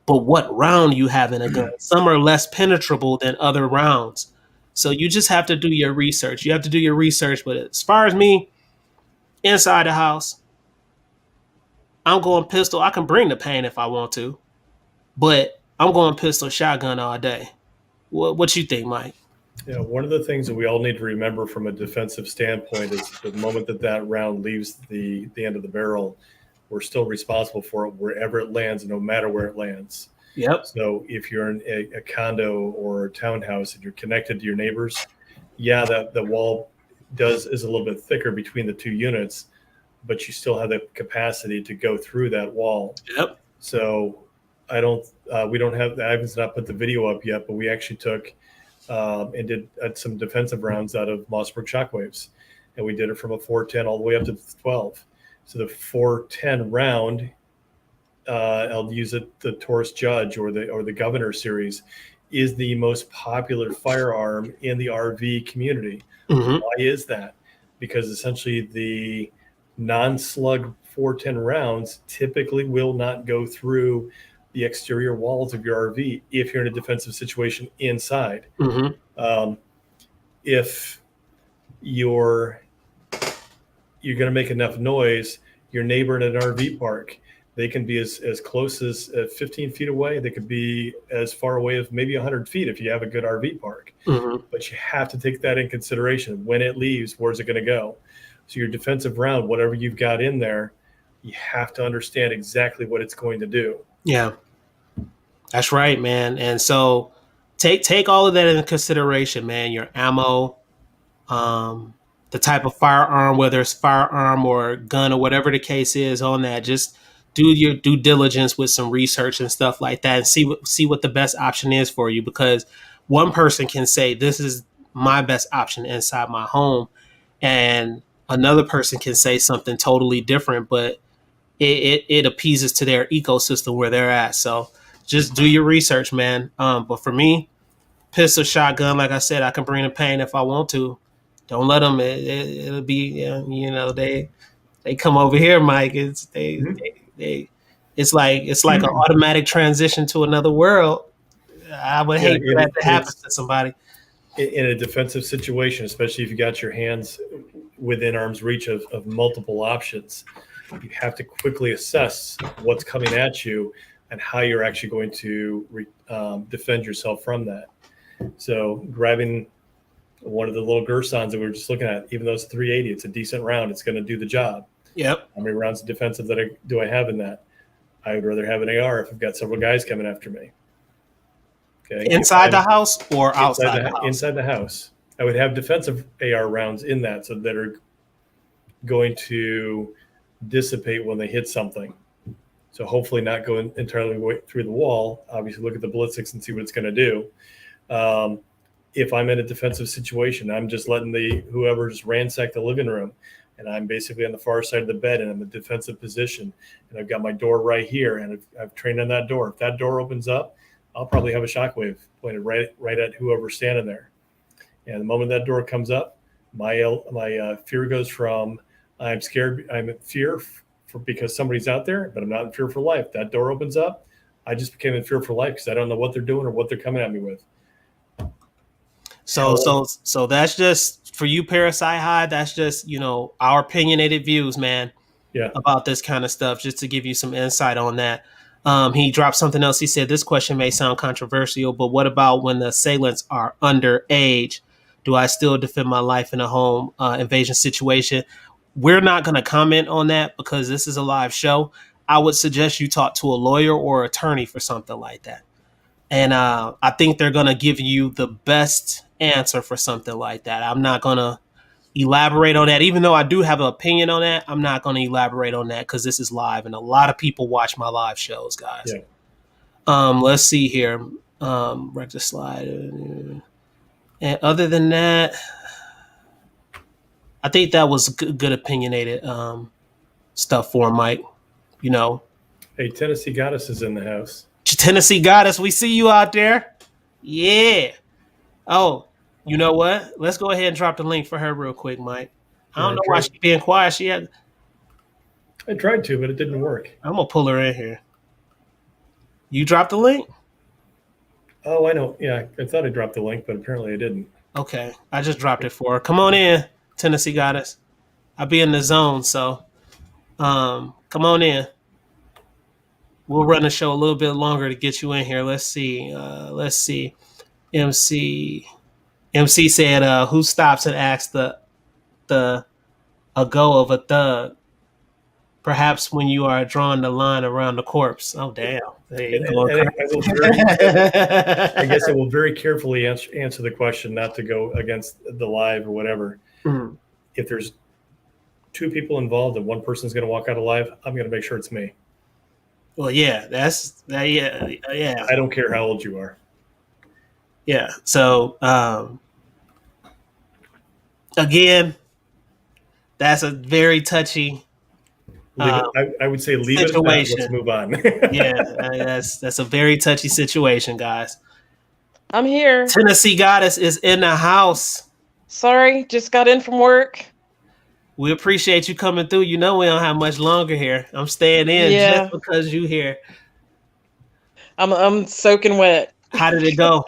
but what round you have in a gun. Some are less penetrable than other rounds. So you just have to do your research. You have to do your research. But as far as me, inside the house, I'm going pistol. I can bring the pain if I want to, but I'm going pistol shotgun all day. What you think, Mike? Yeah, one of the things that we all need to remember from a defensive standpoint is the moment that round leaves the end of the barrel, we're still responsible for it wherever it lands, no matter where it lands. Yep. So if you're in a condo or a townhouse and you're connected to your neighbors, yeah, the wall is a little bit thicker between the 2 units, but you still have the capacity to go through that wall. Yep. So I haven't not put the video up yet, but we actually took and did some defensive rounds out of Mossberg shockwaves, and we did it from a 410 all the way up to the 12. So the 410 round, I'll use it, the Taurus Judge or the Governor series, is the most popular firearm in the RV community. Mm-hmm. Why is that? Because essentially the non-slug 410 rounds typically will not go through the exterior walls of your RV if you're in a defensive situation inside. Mm-hmm. If you're going to make enough noise, your neighbor in an RV park, they can be as close as 15 feet away. They could be as far away as maybe 100 feet if you have a good RV park. Mm-hmm. But you have to take that in consideration. When it leaves, where's it going to go? So your defensive round, whatever you've got in there, you have to understand exactly what it's going to do. Yeah, that's right, man. And so take all of that into consideration, man. Your ammo, the type of firearm, whether it's firearm or gun or whatever the case is on that, just do your due diligence with some research and stuff like that and see what the best option is for you, because one person can say this is my best option inside my home. And another person can say something totally different, but it appeases to their ecosystem where they're at. So just do your research, man. But for me, pistol, shotgun, like I said, I can bring the pain if I want to. Don't let them. It'll be, they come over here, Mike. It's they it's like an automatic transition to another world. I would hate for that to happen to somebody. In a defensive situation, especially if you got your hands within arm's reach of multiple options, you have to quickly assess what's coming at you and how you're actually going to defend yourself from that. So grabbing one of the little Girsans that we were just looking at, even though it's 380, it's a decent round. It's going to do the job. Yep. How many rounds of defensive do I have in that? I would rather have an AR if I've got several guys coming after me. Okay. Inside the house or outside the house? Inside the house. I would have defensive AR rounds in that, so that are going to dissipate when they hit something. So hopefully not go entirely through the wall. Obviously look at the ballistics and see what it's going to do. If I'm in a defensive situation, I'm just letting whoever just ransack the living room, and I'm basically on the far side of the bed and I'm in a defensive position, and I've got my door right here, and I've trained on that door. If that door opens up, I'll probably have a shockwave pointed right at whoever's standing there. And the moment that door comes up, my fear goes from I'm scared, I'm in fear because somebody's out there, but I'm not in fear for life. That door opens up, I just became in fear for life because I don't know what they're doing or what they're coming at me with. So that's just for you, Parasite High. That's just our opinionated views, man. Yeah. About this kind of stuff, just to give you some insight on that. He dropped something else. He said, this question may sound controversial, but what about when the assailants are underage? Do I still defend my life in a home invasion situation? We're not going to comment on that because this is a live show. I would suggest you talk to a lawyer or attorney for something like that. And I think they're going to give you the best answer for something like that. I'm not going to elaborate on that. Even though I do have an opinion on that, I'm not going to elaborate on that because this is live and a lot of people watch my live shows, guys. Yeah. Let's see here. Wreck the slide. And other than that, I think that was good opinionated stuff for Mike. Hey, Tennessee Goddess is in the house. Tennessee Goddess, we see you out there. Yeah. Oh, you know what? Let's go ahead and drop the link for her real quick, Mike. I don't know why she's being quiet. I tried to, but it didn't work. I'm going to pull her in here. You dropped the link? Oh, I know. Yeah, I thought I dropped the link, but apparently I didn't. Okay. I just dropped it for her. Come on in, Tennessee Goddess. I'll be in the zone, so come on in. We'll run the show a little bit longer to get you in here. Let's see. MC said, who stops and asks a go of a thug? Perhaps when you are drawing the line around the corpse. Oh, damn. There you go. I guess I will very carefully answer the question, not to go against the live or whatever. Mm-hmm. If there's two people involved and one person's going to walk out alive, I'm going to make sure it's me. Well, yeah, yeah. I don't care how old you are. Yeah. So, again, that's a very touchy I would say leave situation. It at that. Let's move on. Yeah, that's a very touchy situation, guys. I'm here. Tennessee Goddess is in the house. Sorry, just got in from work. We appreciate you coming through. We don't have much longer here. I'm staying in just because you here. I'm soaking wet. How did it go?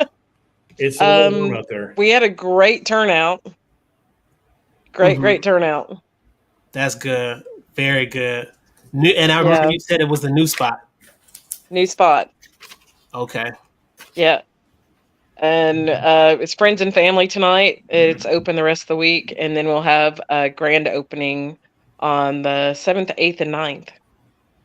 It's a little warm out there. We had a great turnout. Great turnout. That's good. Very good. And I remember you said it was a new spot. New spot. Okay. Yeah. And it's friends and family tonight. It's open the rest of the week. And then we'll have a grand opening on the 7th, 8th, and 9th.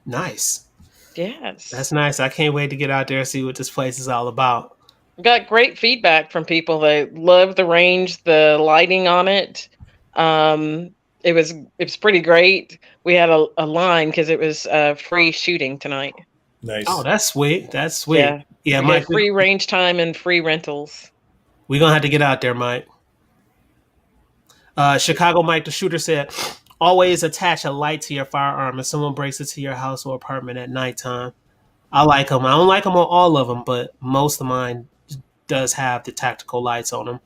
Nice. Yes. That's nice. I can't wait to get out there and see what this place is all about. Got great feedback from people. They love the range, the lighting on it. It was pretty great. We had a line because it was free shooting tonight. Nice. Oh, that's sweet. That's sweet. Yeah, Mike. Free range time and free rentals. We're gonna have to get out there, Mike. Chicago Mike the Shooter said, always attach a light to your firearm if someone breaks into your house or apartment at nighttime. I like them. I don't like them on all of them, but most of mine does have the tactical lights on them.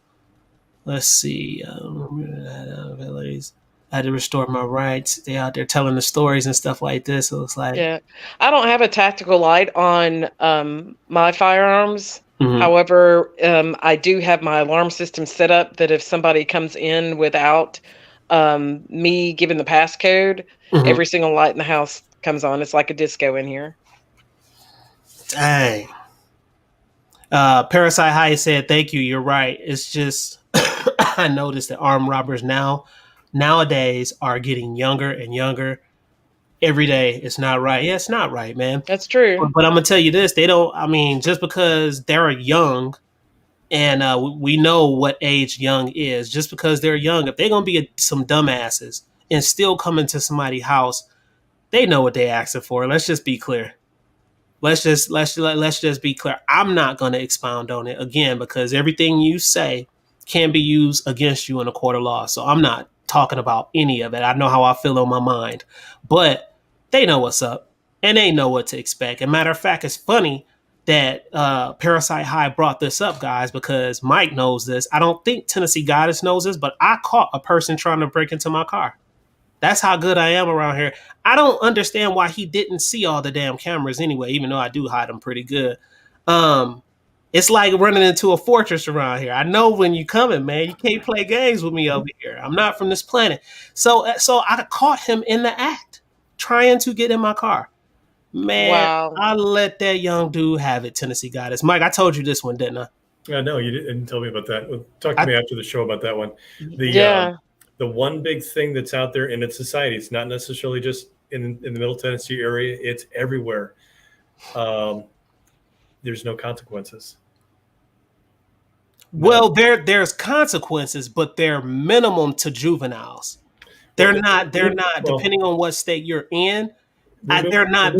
Let's see. Abilities. I had to restore my rights. They out there telling the stories and stuff like this. It looks like. Yeah. I don't have a tactical light on my firearms. Mhm. However, I do have my alarm system set up that if somebody comes in without me giving the passcode, Mhm. every single light in the house comes on. It's like a disco in here. Dang. Parasite High said, "Thank you. You're right. It's just I noticed that armed robbers nowadays are getting younger and younger every day. It's not right. Yeah, it's not right, man. That's true. But I'm gonna tell you this: they don't. I mean, just because they're young, and we know what age young is, just because they're young, if they're gonna be some dumbasses and still come into somebody's house, they know what they're asking for. Let's just be clear. Let's just be clear. I'm not going to expound on it again because everything you say can be used against you in a court of law. So I'm not talking about any of it. I know how I feel on my mind, but they know what's up and they know what to expect. And matter of fact, it's funny that Parasite High brought this up, guys, because Mike knows this. I don't think Tennessee Goddess knows this, but I caught a person trying to break into my car. That's how good I am around here. I don't understand why he didn't see all the damn cameras anyway, even though I do hide them pretty good. It's like running into a fortress around here. I know when you coming, man. You can't play games with me over here. I'm not from this planet. So I caught him in the act, trying to get in my car. Man, Wow. I let that young dude have it, Tennessee Goddess. Mike, I told you this one, didn't I? No, you didn't tell me about that. Talk to me after the show about that one. Yeah. The one big thing that's out there in its society, it's not necessarily just in the Middle Tennessee area, it's everywhere. There's no consequences. Well, there's consequences, but they're minimum to juveniles. They're not depending on what state you're in. They're not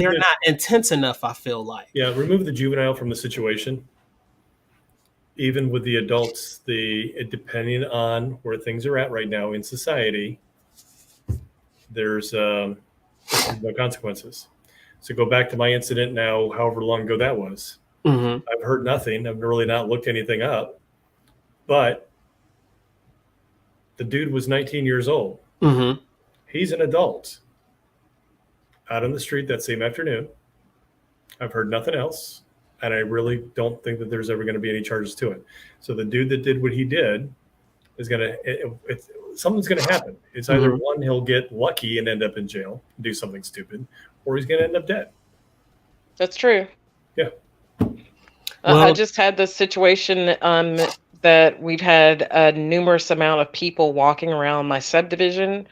intense enough, I feel like. Yeah, remove the juvenile from the situation. Even with the adults, depending on where things are at right now in society, there's no consequences. So go back to my incident now, however long ago that was. Mm-hmm. I've heard nothing. I've really not looked anything up. But the dude was 19 years old. Mm-hmm. He's an adult. Out on the street that same afternoon. I've heard nothing else. And I really don't think that there's ever going to be any charges to it. So the dude that did what he did is something's going to happen. It's either one, he'll get lucky and end up in jail, do something stupid, or he's going to end up dead. That's true. Yeah. I just had this situation that we've had a numerous amount of people walking around my subdivision,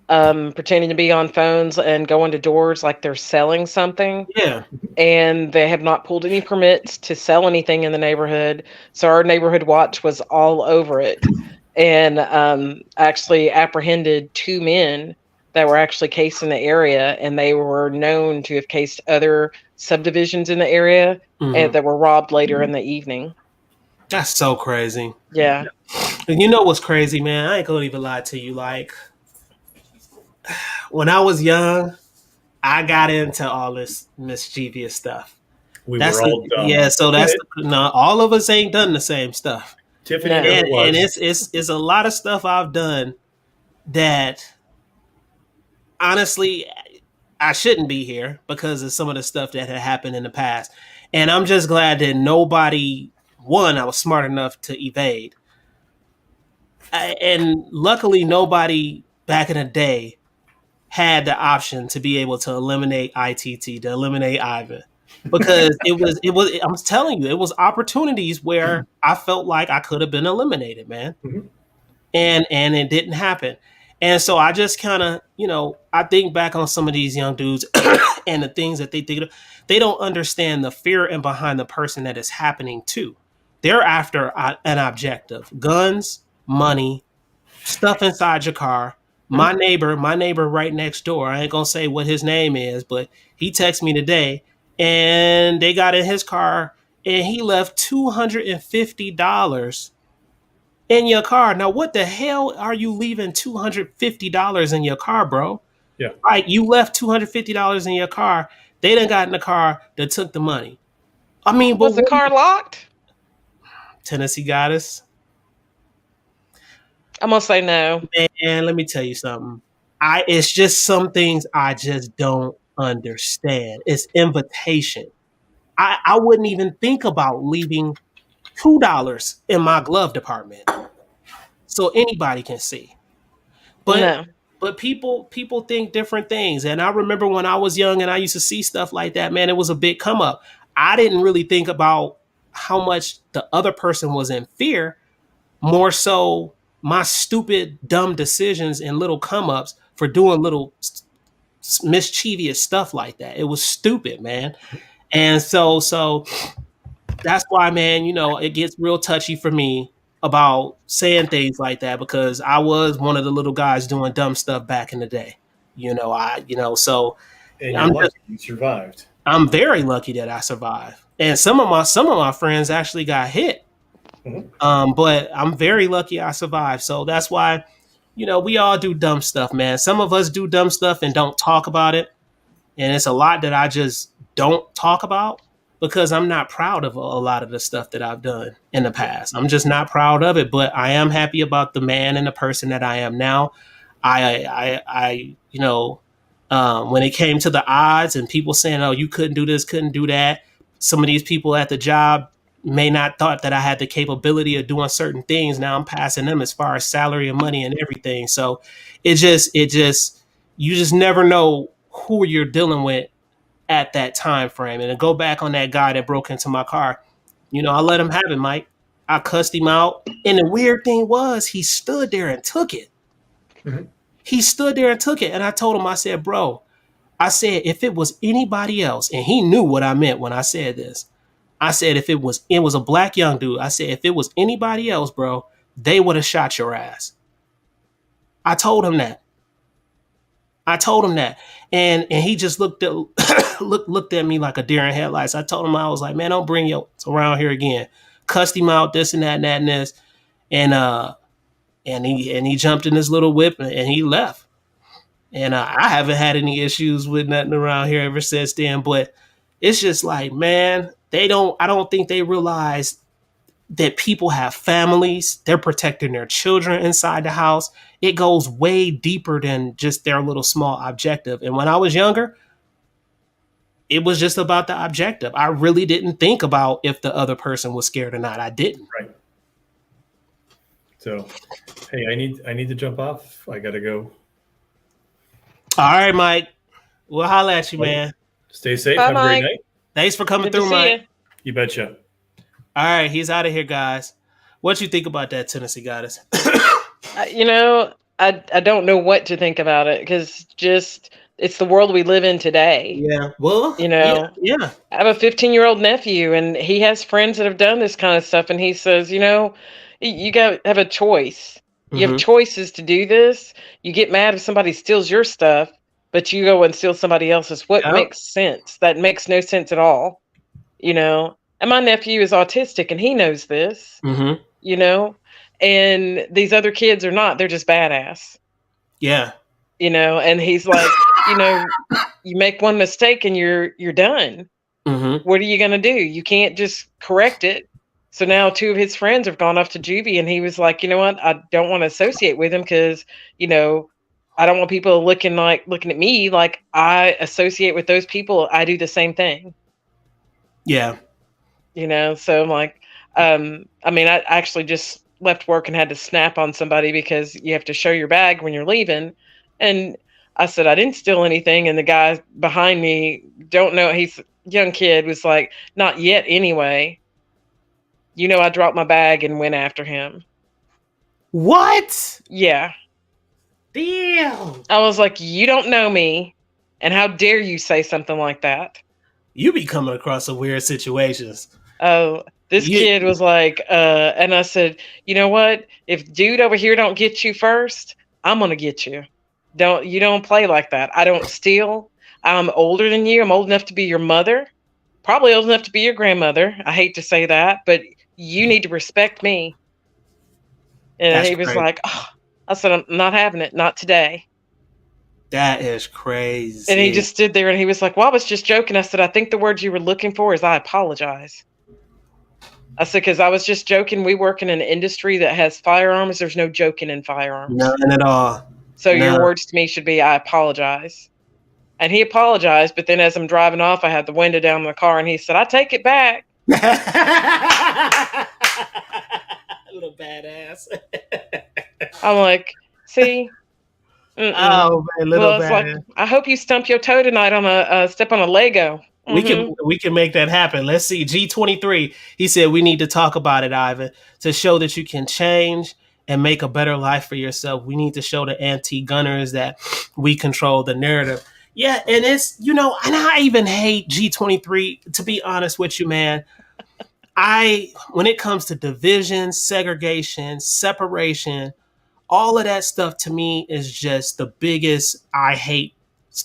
pretending to be on phones and going to doors like they're selling something. Yeah. And they have not pulled any permits to sell anything in the neighborhood. So our neighborhood watch was all over it, and actually apprehended 2 men that were actually cased in the area, and they were known to have cased other subdivisions in the area and that were robbed later in the evening. That's so crazy. Yeah. And you know what's crazy, man? I ain't gonna even lie to you. Like, when I was young, I got into all this mischievous stuff. Were all dumb. Yeah, so all of us ain't done the same stuff. Tiffany and it's a lot of stuff I've done that honestly I shouldn't be here because of some of the stuff that had happened in the past. And I'm just glad that I was smart enough to evade. And luckily nobody back in the day had the option to be able to eliminate I.T.T, to eliminate Ivan, because it was. I'm telling you, it was opportunities where I felt like I could have been eliminated, man, and it didn't happen. And so I just kind of, I think back on some of these young dudes and the things that they think. They don't understand the fear and behind the person that is happening to. They're after an objective: guns, money, stuff inside your car. My neighbor right next door, I ain't gonna say what his name is, but he texted me today and they got in his car and he left $250 in your car. Now, what the hell are you leaving $250 in your car, bro? Yeah. Like, you left $250 in your car. They done got in the car that took the money. I mean, but Was the car locked? Tennessee got us. I'm gonna say no. Man, let me tell you something. It's just some things I just don't understand. It's invitation. I wouldn't even think about leaving $2 in my glove department so anybody can see. But No. but people think different things. And I remember when I was young and I used to see stuff like that, man, it was a big come up. I didn't really think about how much the other person was in fear, more so my stupid, dumb decisions and little come ups for doing little mischievous stuff like that. It was stupid, man. And so that's why, man, it gets real touchy for me about saying things like that, because I was one of the little guys doing dumb stuff back in the day. So And I'm you're lucky you survived. I'm very lucky that I survived. And some of my friends actually got hit. But I'm very lucky I survived. So that's why, we all do dumb stuff, man. Some of us do dumb stuff and don't talk about it. And it's a lot that I just don't talk about because I'm not proud of a lot of the stuff that I've done in the past. I'm just not proud of it, but I am happy about the man and the person that I am now. When it came to the odds and people saying, "Oh, you couldn't do this, couldn't do that," some of these people at the job may not thought that I had the capability of doing certain things. Now I'm passing them as far as salary and money and everything. So you just never know who you're dealing with at that time frame. And to go back on that guy that broke into my car, I let him have it, Mike. I cussed him out. And the weird thing was he stood there and took it. Mm-hmm. He stood there and took it. And I told him, I said, bro, if it was anybody else, and he knew what I meant when I said this. I said, it was a black young dude. I said, if it was anybody else, bro, they would have shot your ass. I told him that. And he just looked at me like a deer in headlights. I told him, I was like, man, don't bring your around here again. Cussed him out, this and that and that and this. And he jumped in his little whip and he left. And I haven't had any issues with nothing around here ever since then. But it's just like, man, I don't think they realize that people have families. They're protecting their children inside the house. It goes way deeper than just their little small objective. And when I was younger, it was just about the objective. I really didn't think about if the other person was scared or not. I didn't. Right. So, hey, I need to jump off. I gotta go. All right, Mike. We'll holler at you, man. Stay safe. Bye, Have a great Mike. night. Thanks for coming Good to through, see Mike. you. You betcha. All right, he's out of here, guys. What you think about that, Tennessee Goddess? I don't know what to think about it because it's the world we live in today. Yeah. Well, Yeah. I have a 15-year-old nephew, and he has friends that have done this kind of stuff, and he says, you got to have a choice. You have choices to do this. You get mad if somebody steals your stuff, but you go and steal somebody else's. What makes sense? That makes no sense at all. And my nephew is autistic, and he knows this. And these other kids are not. They're just badass. Yeah. And he's like, you make one mistake and you're done. What are you going to do? You can't just correct it. So now 2 of his friends have gone off to juvie, and he was like, you know what? I don't want to associate with him because, I don't want people looking at me like I associate with those people. I do the same thing. Yeah. So I'm like, I actually just left work and had to snap on somebody because you have to show your bag when you're leaving. And I said, I didn't steal anything. And the guy behind me, don't know, he's a young kid, was like, not yet anyway. I dropped my bag and went after him. What? Yeah. Damn. I was like, you don't know me. And how dare you say something like that? You be coming across some weird situations. Oh, this kid was like, and I said, you know what? If dude over here don't get you first, I'm going to get you. You don't play like that. I don't steal. I'm older than you. I'm old enough to be your mother. Probably old enough to be your grandmother. I hate to say that, but you need to respect me. And That's he was crazy. like, oh. I said, I'm not having it, not today. That is crazy. And he just stood there and he was like, well, I was just joking. I said, I think the word you were looking for is I apologize. I said, because I was just joking. We work in an industry that has firearms. There's no joking in firearms. None at all. So your words to me should be, I apologize. And he apologized. But then as I'm driving off, I had the window down in the car and he said, I take it back. Little badass. I'm like, see? Oh man, little well, it's badass. like, I hope you stump your toe tonight on a step on a Lego. We can make that happen. Let's see. G23. He said we need to talk about it, Ivan, to show that you can change and make a better life for yourself. We need to show the anti-gunners that we control the narrative. Yeah, and it's, and I even hate G23, to be honest with you, man. When it comes to division, segregation, separation, all of that stuff to me is just the biggest I hate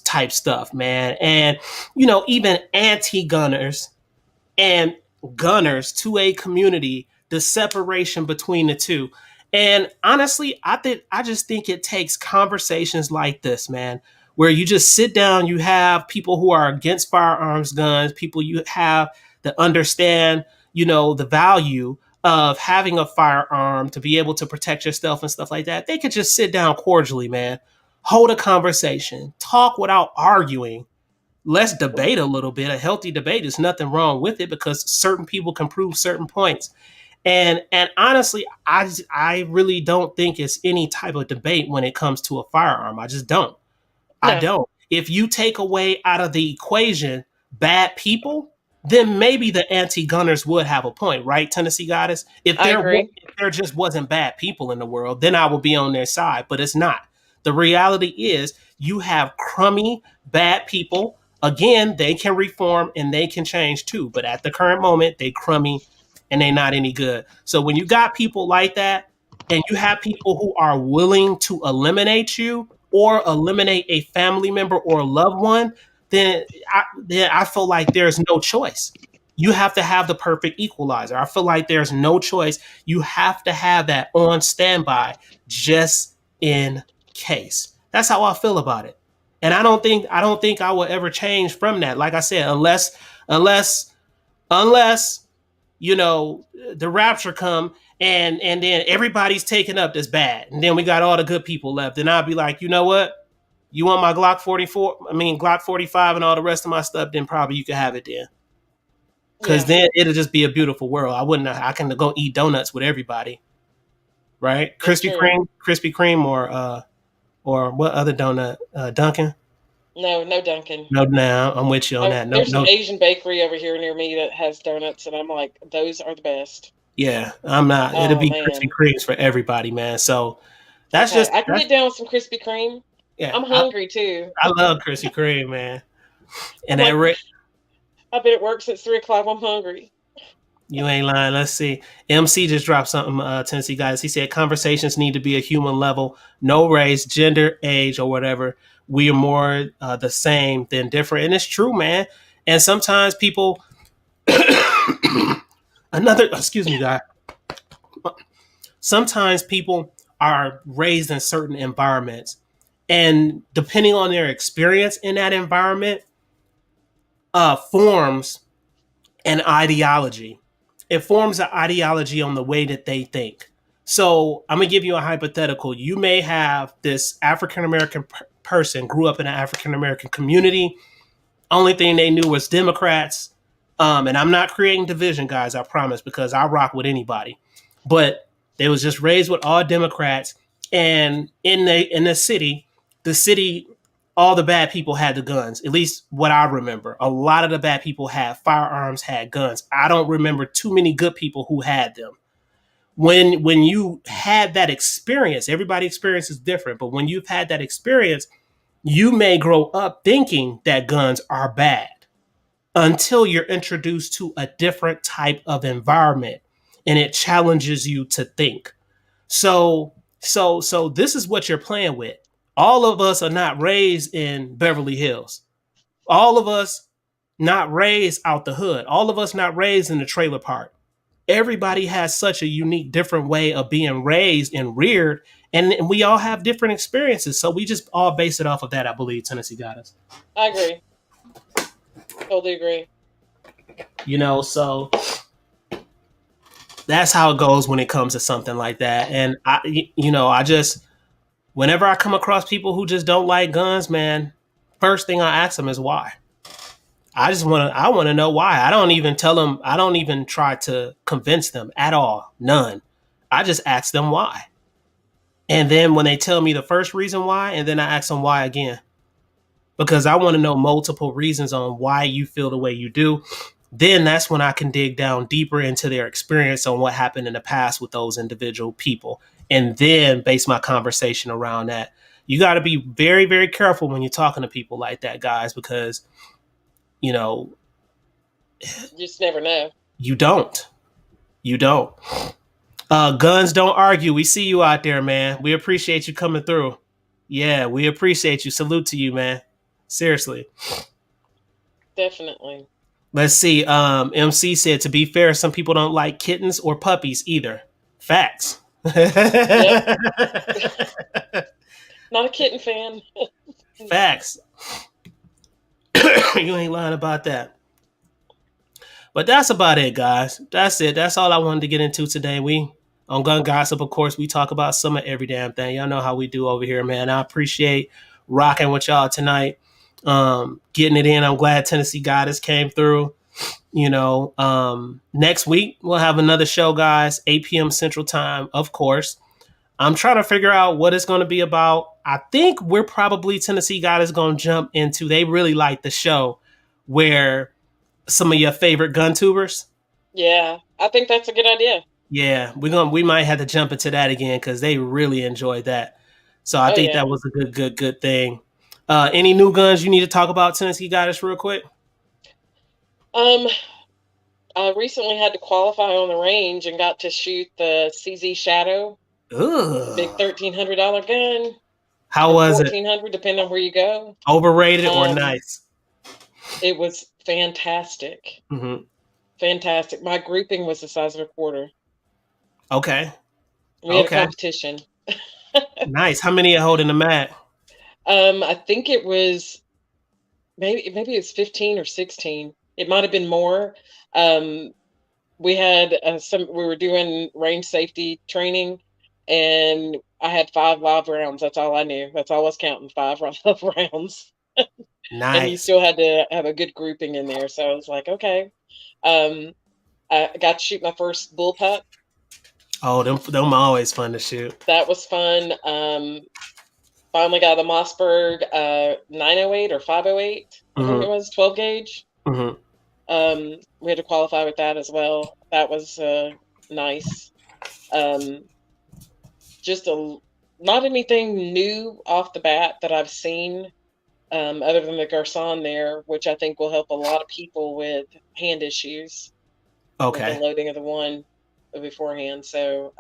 type stuff, man. And, even anti-gunners and gunners to a community, the separation between the two. And honestly, I just think it takes conversations like this, man, where you just sit down, you have people who are against firearms, guns, people you have that understand, the value of having a firearm to be able to protect yourself and stuff like that. They could just sit down cordially, man, hold a conversation, talk without arguing. Let's debate a little bit. A healthy debate, is nothing wrong with it because certain people can prove certain points. And honestly, I really don't think it's any type of debate when it comes to a firearm. I just don't. No. I don't. If you take away out of the equation bad people, then maybe the anti-gunners would have a point, right, Tennessee Goddess? If there just wasn't bad people in the world, then I would be on their side, but it's not. The reality is you have crummy, bad people. Again, they can reform and they can change too, but at the current moment, they crummy and they're not any good. So when you got people like that and you have people who are willing to eliminate you or eliminate a family member or a loved one, then I feel like there's no choice. You have to have the perfect equalizer. I feel like there's no choice. You have to have that on standby just in case. That's how I feel about it. And I don't think I will ever change from that. Like I said, unless the rapture come and then everybody's taken up that's bad. And then we got all the good people left. And I'll be like, you know what? You want my Glock 45 and all the rest of my stuff, then probably you can have it then. Because then it'll just be a beautiful world. I can go eat donuts with everybody. Right? Krispy Kreme or what other donut? Dunkin'? No Dunkin'. No, I'm with you on that. There's an Asian bakery over here near me that has donuts, and I'm like, those are the best. Yeah, I'm not. It'll be Krispy Kremes for everybody, man. So that's just. I can get down with some Krispy Kreme. Yeah, I'm hungry too. I love Krispy Kreme, man. And I bet it works at 3:00. I'm hungry. You ain't lying. Let's see. MC just dropped something, Tennessee Guys. He said conversations need to be a human level, no race, gender, age, or whatever. We are more the same than different. And it's true, man. And sometimes people excuse me, guy. Sometimes people are raised in certain environments. And depending on their experience in that environment, forms an ideology. It forms an ideology on the way that they think. So I'm going to give you a hypothetical. You may have this African-American person grew up in an African-American community. Only thing they knew was Democrats. And I'm not creating division, guys, I promise, because I rock with anybody. But they was just raised with all Democrats. And in the city, all the bad people had the guns, at least what I remember. A lot of the bad people had firearms, had guns. I don't remember too many good people who had them. When you had that experience, everybody's experience is different, but when you've had that experience, you may grow up thinking that guns are bad until you're introduced to a different type of environment and it challenges you to think. So this is what you're playing with. All of us are not raised in Beverly Hills. All of us not raised out the hood. All of us not raised in the trailer park. everybody has such a unique, different way of being raised and reared, and we all have different experiences. So we just all base it off of that, I believe. Tennessee got us. I agree. Totally agree. You know, so that's how it goes when it comes to something like that. And I just, whenever I come across people who just don't like guns, man, first thing I ask them is why. I want to know why. I don't even tell them. I don't even try to convince them at all. None. I just ask them why. And then when they tell me the first reason why, and then I ask them why again, because I want to know multiple reasons on why you feel the way you do. Then that's when I can dig down deeper into their experience on what happened in the past with those individual people, and then base my conversation around that. You got to be very, very careful when you're talking to people like that, guys, because, you know, you just never know. You don't. Guns don't argue. We see you out there, man. We appreciate you coming through. Yeah, we appreciate you. Salute to you, man. Seriously. Definitely. Let's see. MC said, to be fair, some people don't like kittens or puppies either. Facts. Yep. Not a kitten fan. Facts. You ain't lying about that. But that's about it, guys. That's it. That's all I wanted to get into today. We on Gun Gossip, of course, we talk about some of every damn thing. Y'all know how we do over here, man. I appreciate rocking with y'all tonight. Getting it in. I'm glad Tennessee Goddess came through. You know, next week we'll have another show, guys, 8 p.m. Central Time, of course. I'm trying to figure out what it's going to be about. I think we're probably Tennessee Goddess going to jump into, they really like the show where some of your favorite gun tubers. Yeah, I think that's a good idea. Yeah, we might have to jump into that again because they really enjoyed that. So I think that was a good thing. Any new guns you need to talk about, Tennessee Goddess, real quick? I recently had to qualify on the range and got to shoot the CZ Shadow. Ugh. Big $1,300 gun. How was it? $1,400, depending on where you go. Overrated or nice? It was fantastic. Mm-hmm. Fantastic. My grouping was the size of a quarter. Okay. We had a competition. Nice. How many you hold in the mag? I think it was maybe it was 15 or 16. It might have been more. We had we were doing range safety training, and I had 5 live rounds. That's all I knew. That's all I was counting, 5 live rounds. Nice. And you still had to have a good grouping in there. So I was like, okay. I got to shoot my first bullpup. Oh, them always fun to shoot. That was fun. Finally got the Mossberg 908 or 508. I think it was 12 gauge. Mm-hmm. We had to qualify with that as well. That was nice. Just not anything new off the bat that I've seen, other than the Girsan there, which I think will help a lot of people with hand issues. Okay. With the loading of the one beforehand. So,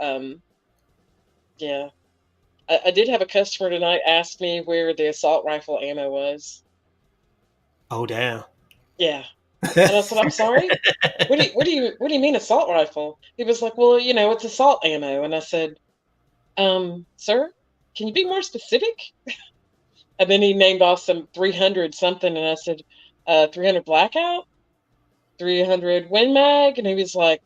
yeah. I did have a customer tonight ask me where the assault rifle ammo was. Oh, damn. Yeah. And I said, I'm sorry? What do you mean assault rifle? He was like, well, it's assault ammo. And I said, sir, can you be more specific? And then he named off some 300 something. And I said, 300 blackout, 300 Win Mag. And he was like,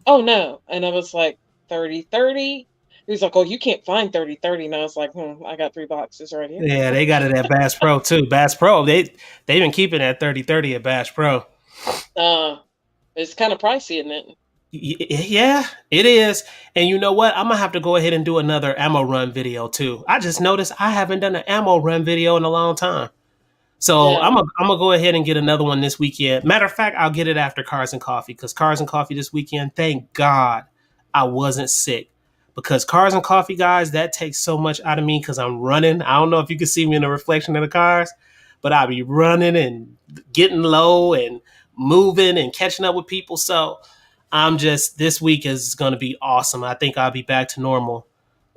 oh no. And I was like, 30-30. He was like, oh, you can't find 30-30. And I was like, I got 3 boxes right here. Yeah, they got it at Bass Pro too. Bass Pro, they've been keeping that 30-30 at Bass Pro. It's kind of pricey, isn't it? Yeah, it is. And you know what? I'm gonna have to go ahead and do another ammo run video too. I just noticed I haven't done an ammo run video in a long time. So I'm gonna go ahead and get another one this weekend. Matter of fact, I'll get it after Cars and Coffee, because Cars and Coffee this weekend, thank God I wasn't sick. Because Cars and Coffee, guys, that takes so much out of me because I'm running. I don't know if you can see me in the reflection of the cars, but I'll be running and getting low and moving and catching up with people. So this week is going to be awesome. I think I'll be back to normal.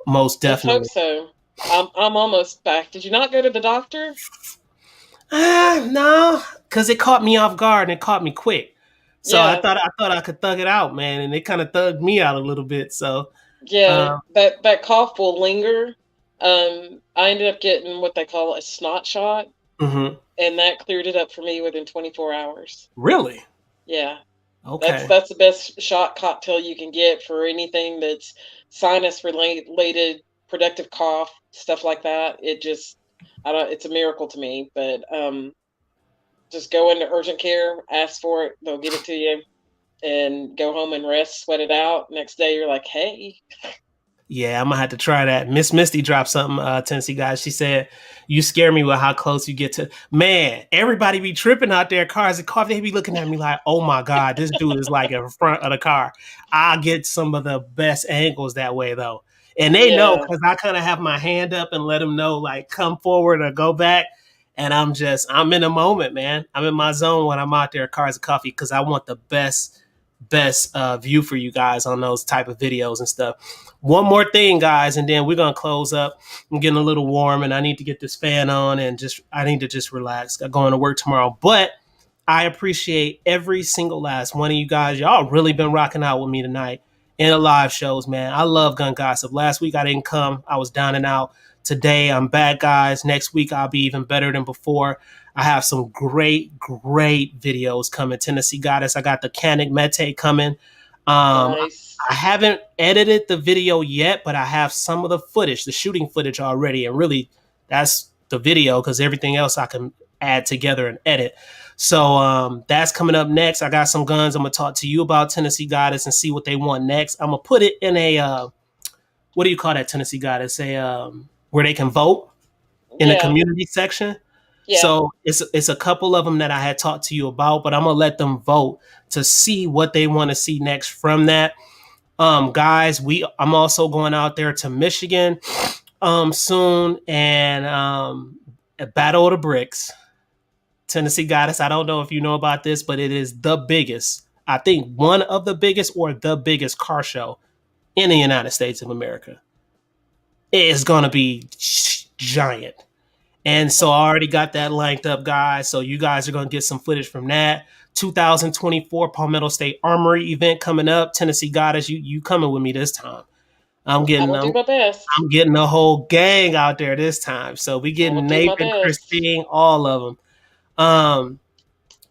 Most definitely. Let's hope so. I'm almost back. Did you not go to the doctor? No, because it caught me off guard and it caught me quick. So Yeah. I thought I could thug it out, man, and it kind of thugged me out a little bit. So Yeah, that cough will linger. I ended up getting what they call a snot shot, mhm. and that cleared it up for me within 24 hours. Really? Yeah, Okay. that's the best shot cocktail you can get for anything that's sinus related, productive cough, stuff like that. It just, I don't, it's a miracle to me. But just go into urgent care, ask for it, they'll give it to you, and go home and rest, sweat it out. Next day, you're like, hey. Yeah, I'm gonna have to try that. Miss Misty dropped something, Tennessee guys. She said, "You scare me with how close you get to." Man, everybody be tripping out there, cars and coffee. They be looking at me like, "Oh my god, this dude is like in front of the car." I get some of the best angles that way though, and they know Yeah. because I kind of have my hand up and let them know like, come forward or go back. And I'm in a moment, man. I'm in my zone when I'm out there, cars and coffee, because I want the best view for you guys on those type of videos and stuff. One more thing, guys, and then we're gonna close up. I'm getting a little warm, and I need to get this fan on, and I need to just relax. I'm going to work tomorrow, but I appreciate every single last one of you guys. Y'all really been rocking out with me tonight in the live shows, man. I love Gun Gossip. Last week I didn't come. I was down and out. Today I'm back, guys. Next week I'll be even better than before. I have some great videos coming. Tennessee Goddess. I got the Canic Mete coming. Nice. I haven't edited the video yet, but I have some of the footage, the shooting footage already. And really, that's the video because everything else I can add together and edit. So that's coming up next. I got some guns I'm going to talk to you about, Tennessee Goddess, and see what they want next. I'm going to put it in a, what do you call that, Tennessee Goddess? Where they can vote in the community section. Yeah. So it's a couple of them that I had talked to you about, but I'm going to let them vote to see what they want to see next from that. Guys, I'm also going out there to Michigan soon, and a Battle of the Bricks. Tennessee Goddess, I don't know if you know about this, but it is the biggest, I think one of the biggest or the biggest car show in the United States of America. It is going to be giant. And so I already got that linked up, guys. So you guys are going to get some footage from that. 2024 Palmetto State Armory event coming up. Tennessee Goddess, you coming with me this time. I'm I will do my best. I'm getting a whole gang out there this time. So we getting Nathan, Christine, all of them.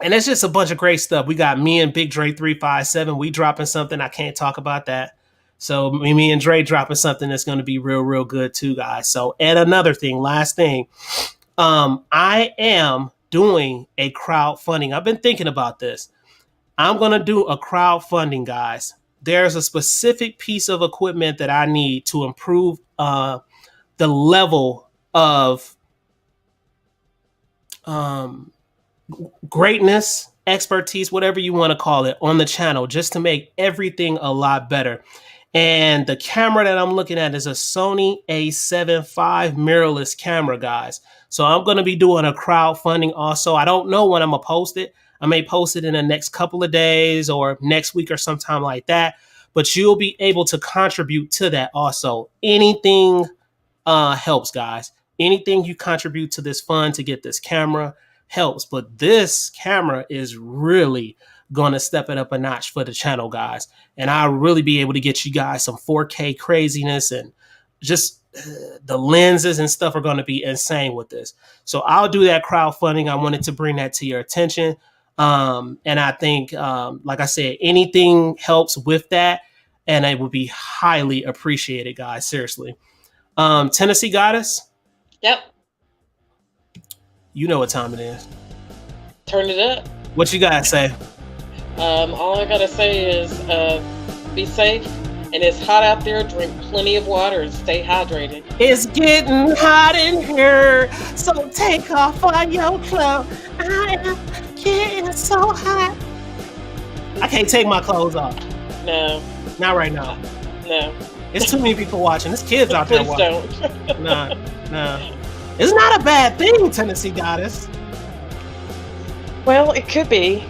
And it's just a bunch of great stuff. We got me and Big Dre 357. We dropping something. I can't talk about that. So me and Dre dropping something that's going to be real good too, guys. So, and another thing, last thing, I am doing a crowdfunding. I've been thinking about this. I'm going to do a crowdfunding, guys. There's a specific piece of equipment that I need to improve the level of greatness, expertise, whatever you want to call it, on the channel, just to make everything a lot better. And the camera that I'm looking at is a Sony A7 V mirrorless camera, guys. So I'm going to be doing a crowdfunding also. I don't know when I'm going to post it. I may post it in the next couple of days or next week or sometime like that. But you'll be able to contribute to that also. Anything helps, guys. Anything you contribute to this fund to get this camera helps. But this camera is really going to step it up a notch for the channel, guys. And I'll really be able to get you guys some 4K craziness, and just the lenses and stuff are going to be insane with this. So I'll do that crowdfunding. I wanted to bring that to your attention. And I think, like I said, anything helps with that, and it would be highly appreciated, guys. Seriously. Tennessee Goddess? Yep. You know what time it is. Turn it up. What you got to say? All I gotta say is be safe, and it's hot out there. Drink plenty of water and stay hydrated. It's getting hot in here, so take off all your clothes. I am getting so hot. I can't take my clothes off. No. Not right now. No. It's too many people watching. There's kids out there Please watching. don't. No. It's not a bad thing, Tennessee Goddess. Well, it could be.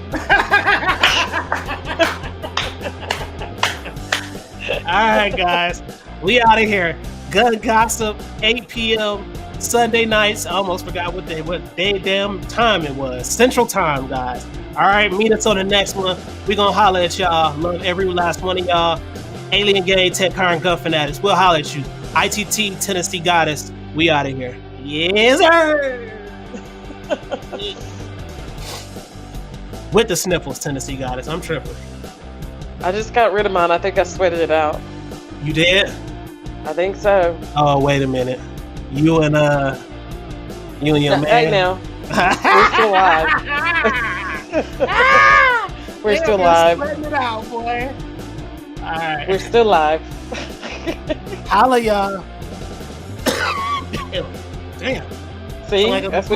All right, guys. We out of here. Gun Gossip, 8 p.m. Sunday nights. I almost forgot what day damn time it was. Central Time, guys. All right, meet us on the next one. We gonna holler at y'all. Love every last one of y'all. Alien Gang, Ted Car, and Gun Fanatics. We'll holler at you. I.T.T, Tennessee Goddess. We out of here. Yes, sir. With the sniffles, Tennessee Goddess. I'm tripping. I just got rid of mine. I think I sweated it out. You did? I think so. Oh, wait a minute. You and your man. Hey now. We're still live. We're still live. Spreading it out, boy. All right. We're still live. Holla, y'all. Damn. See? Like That's what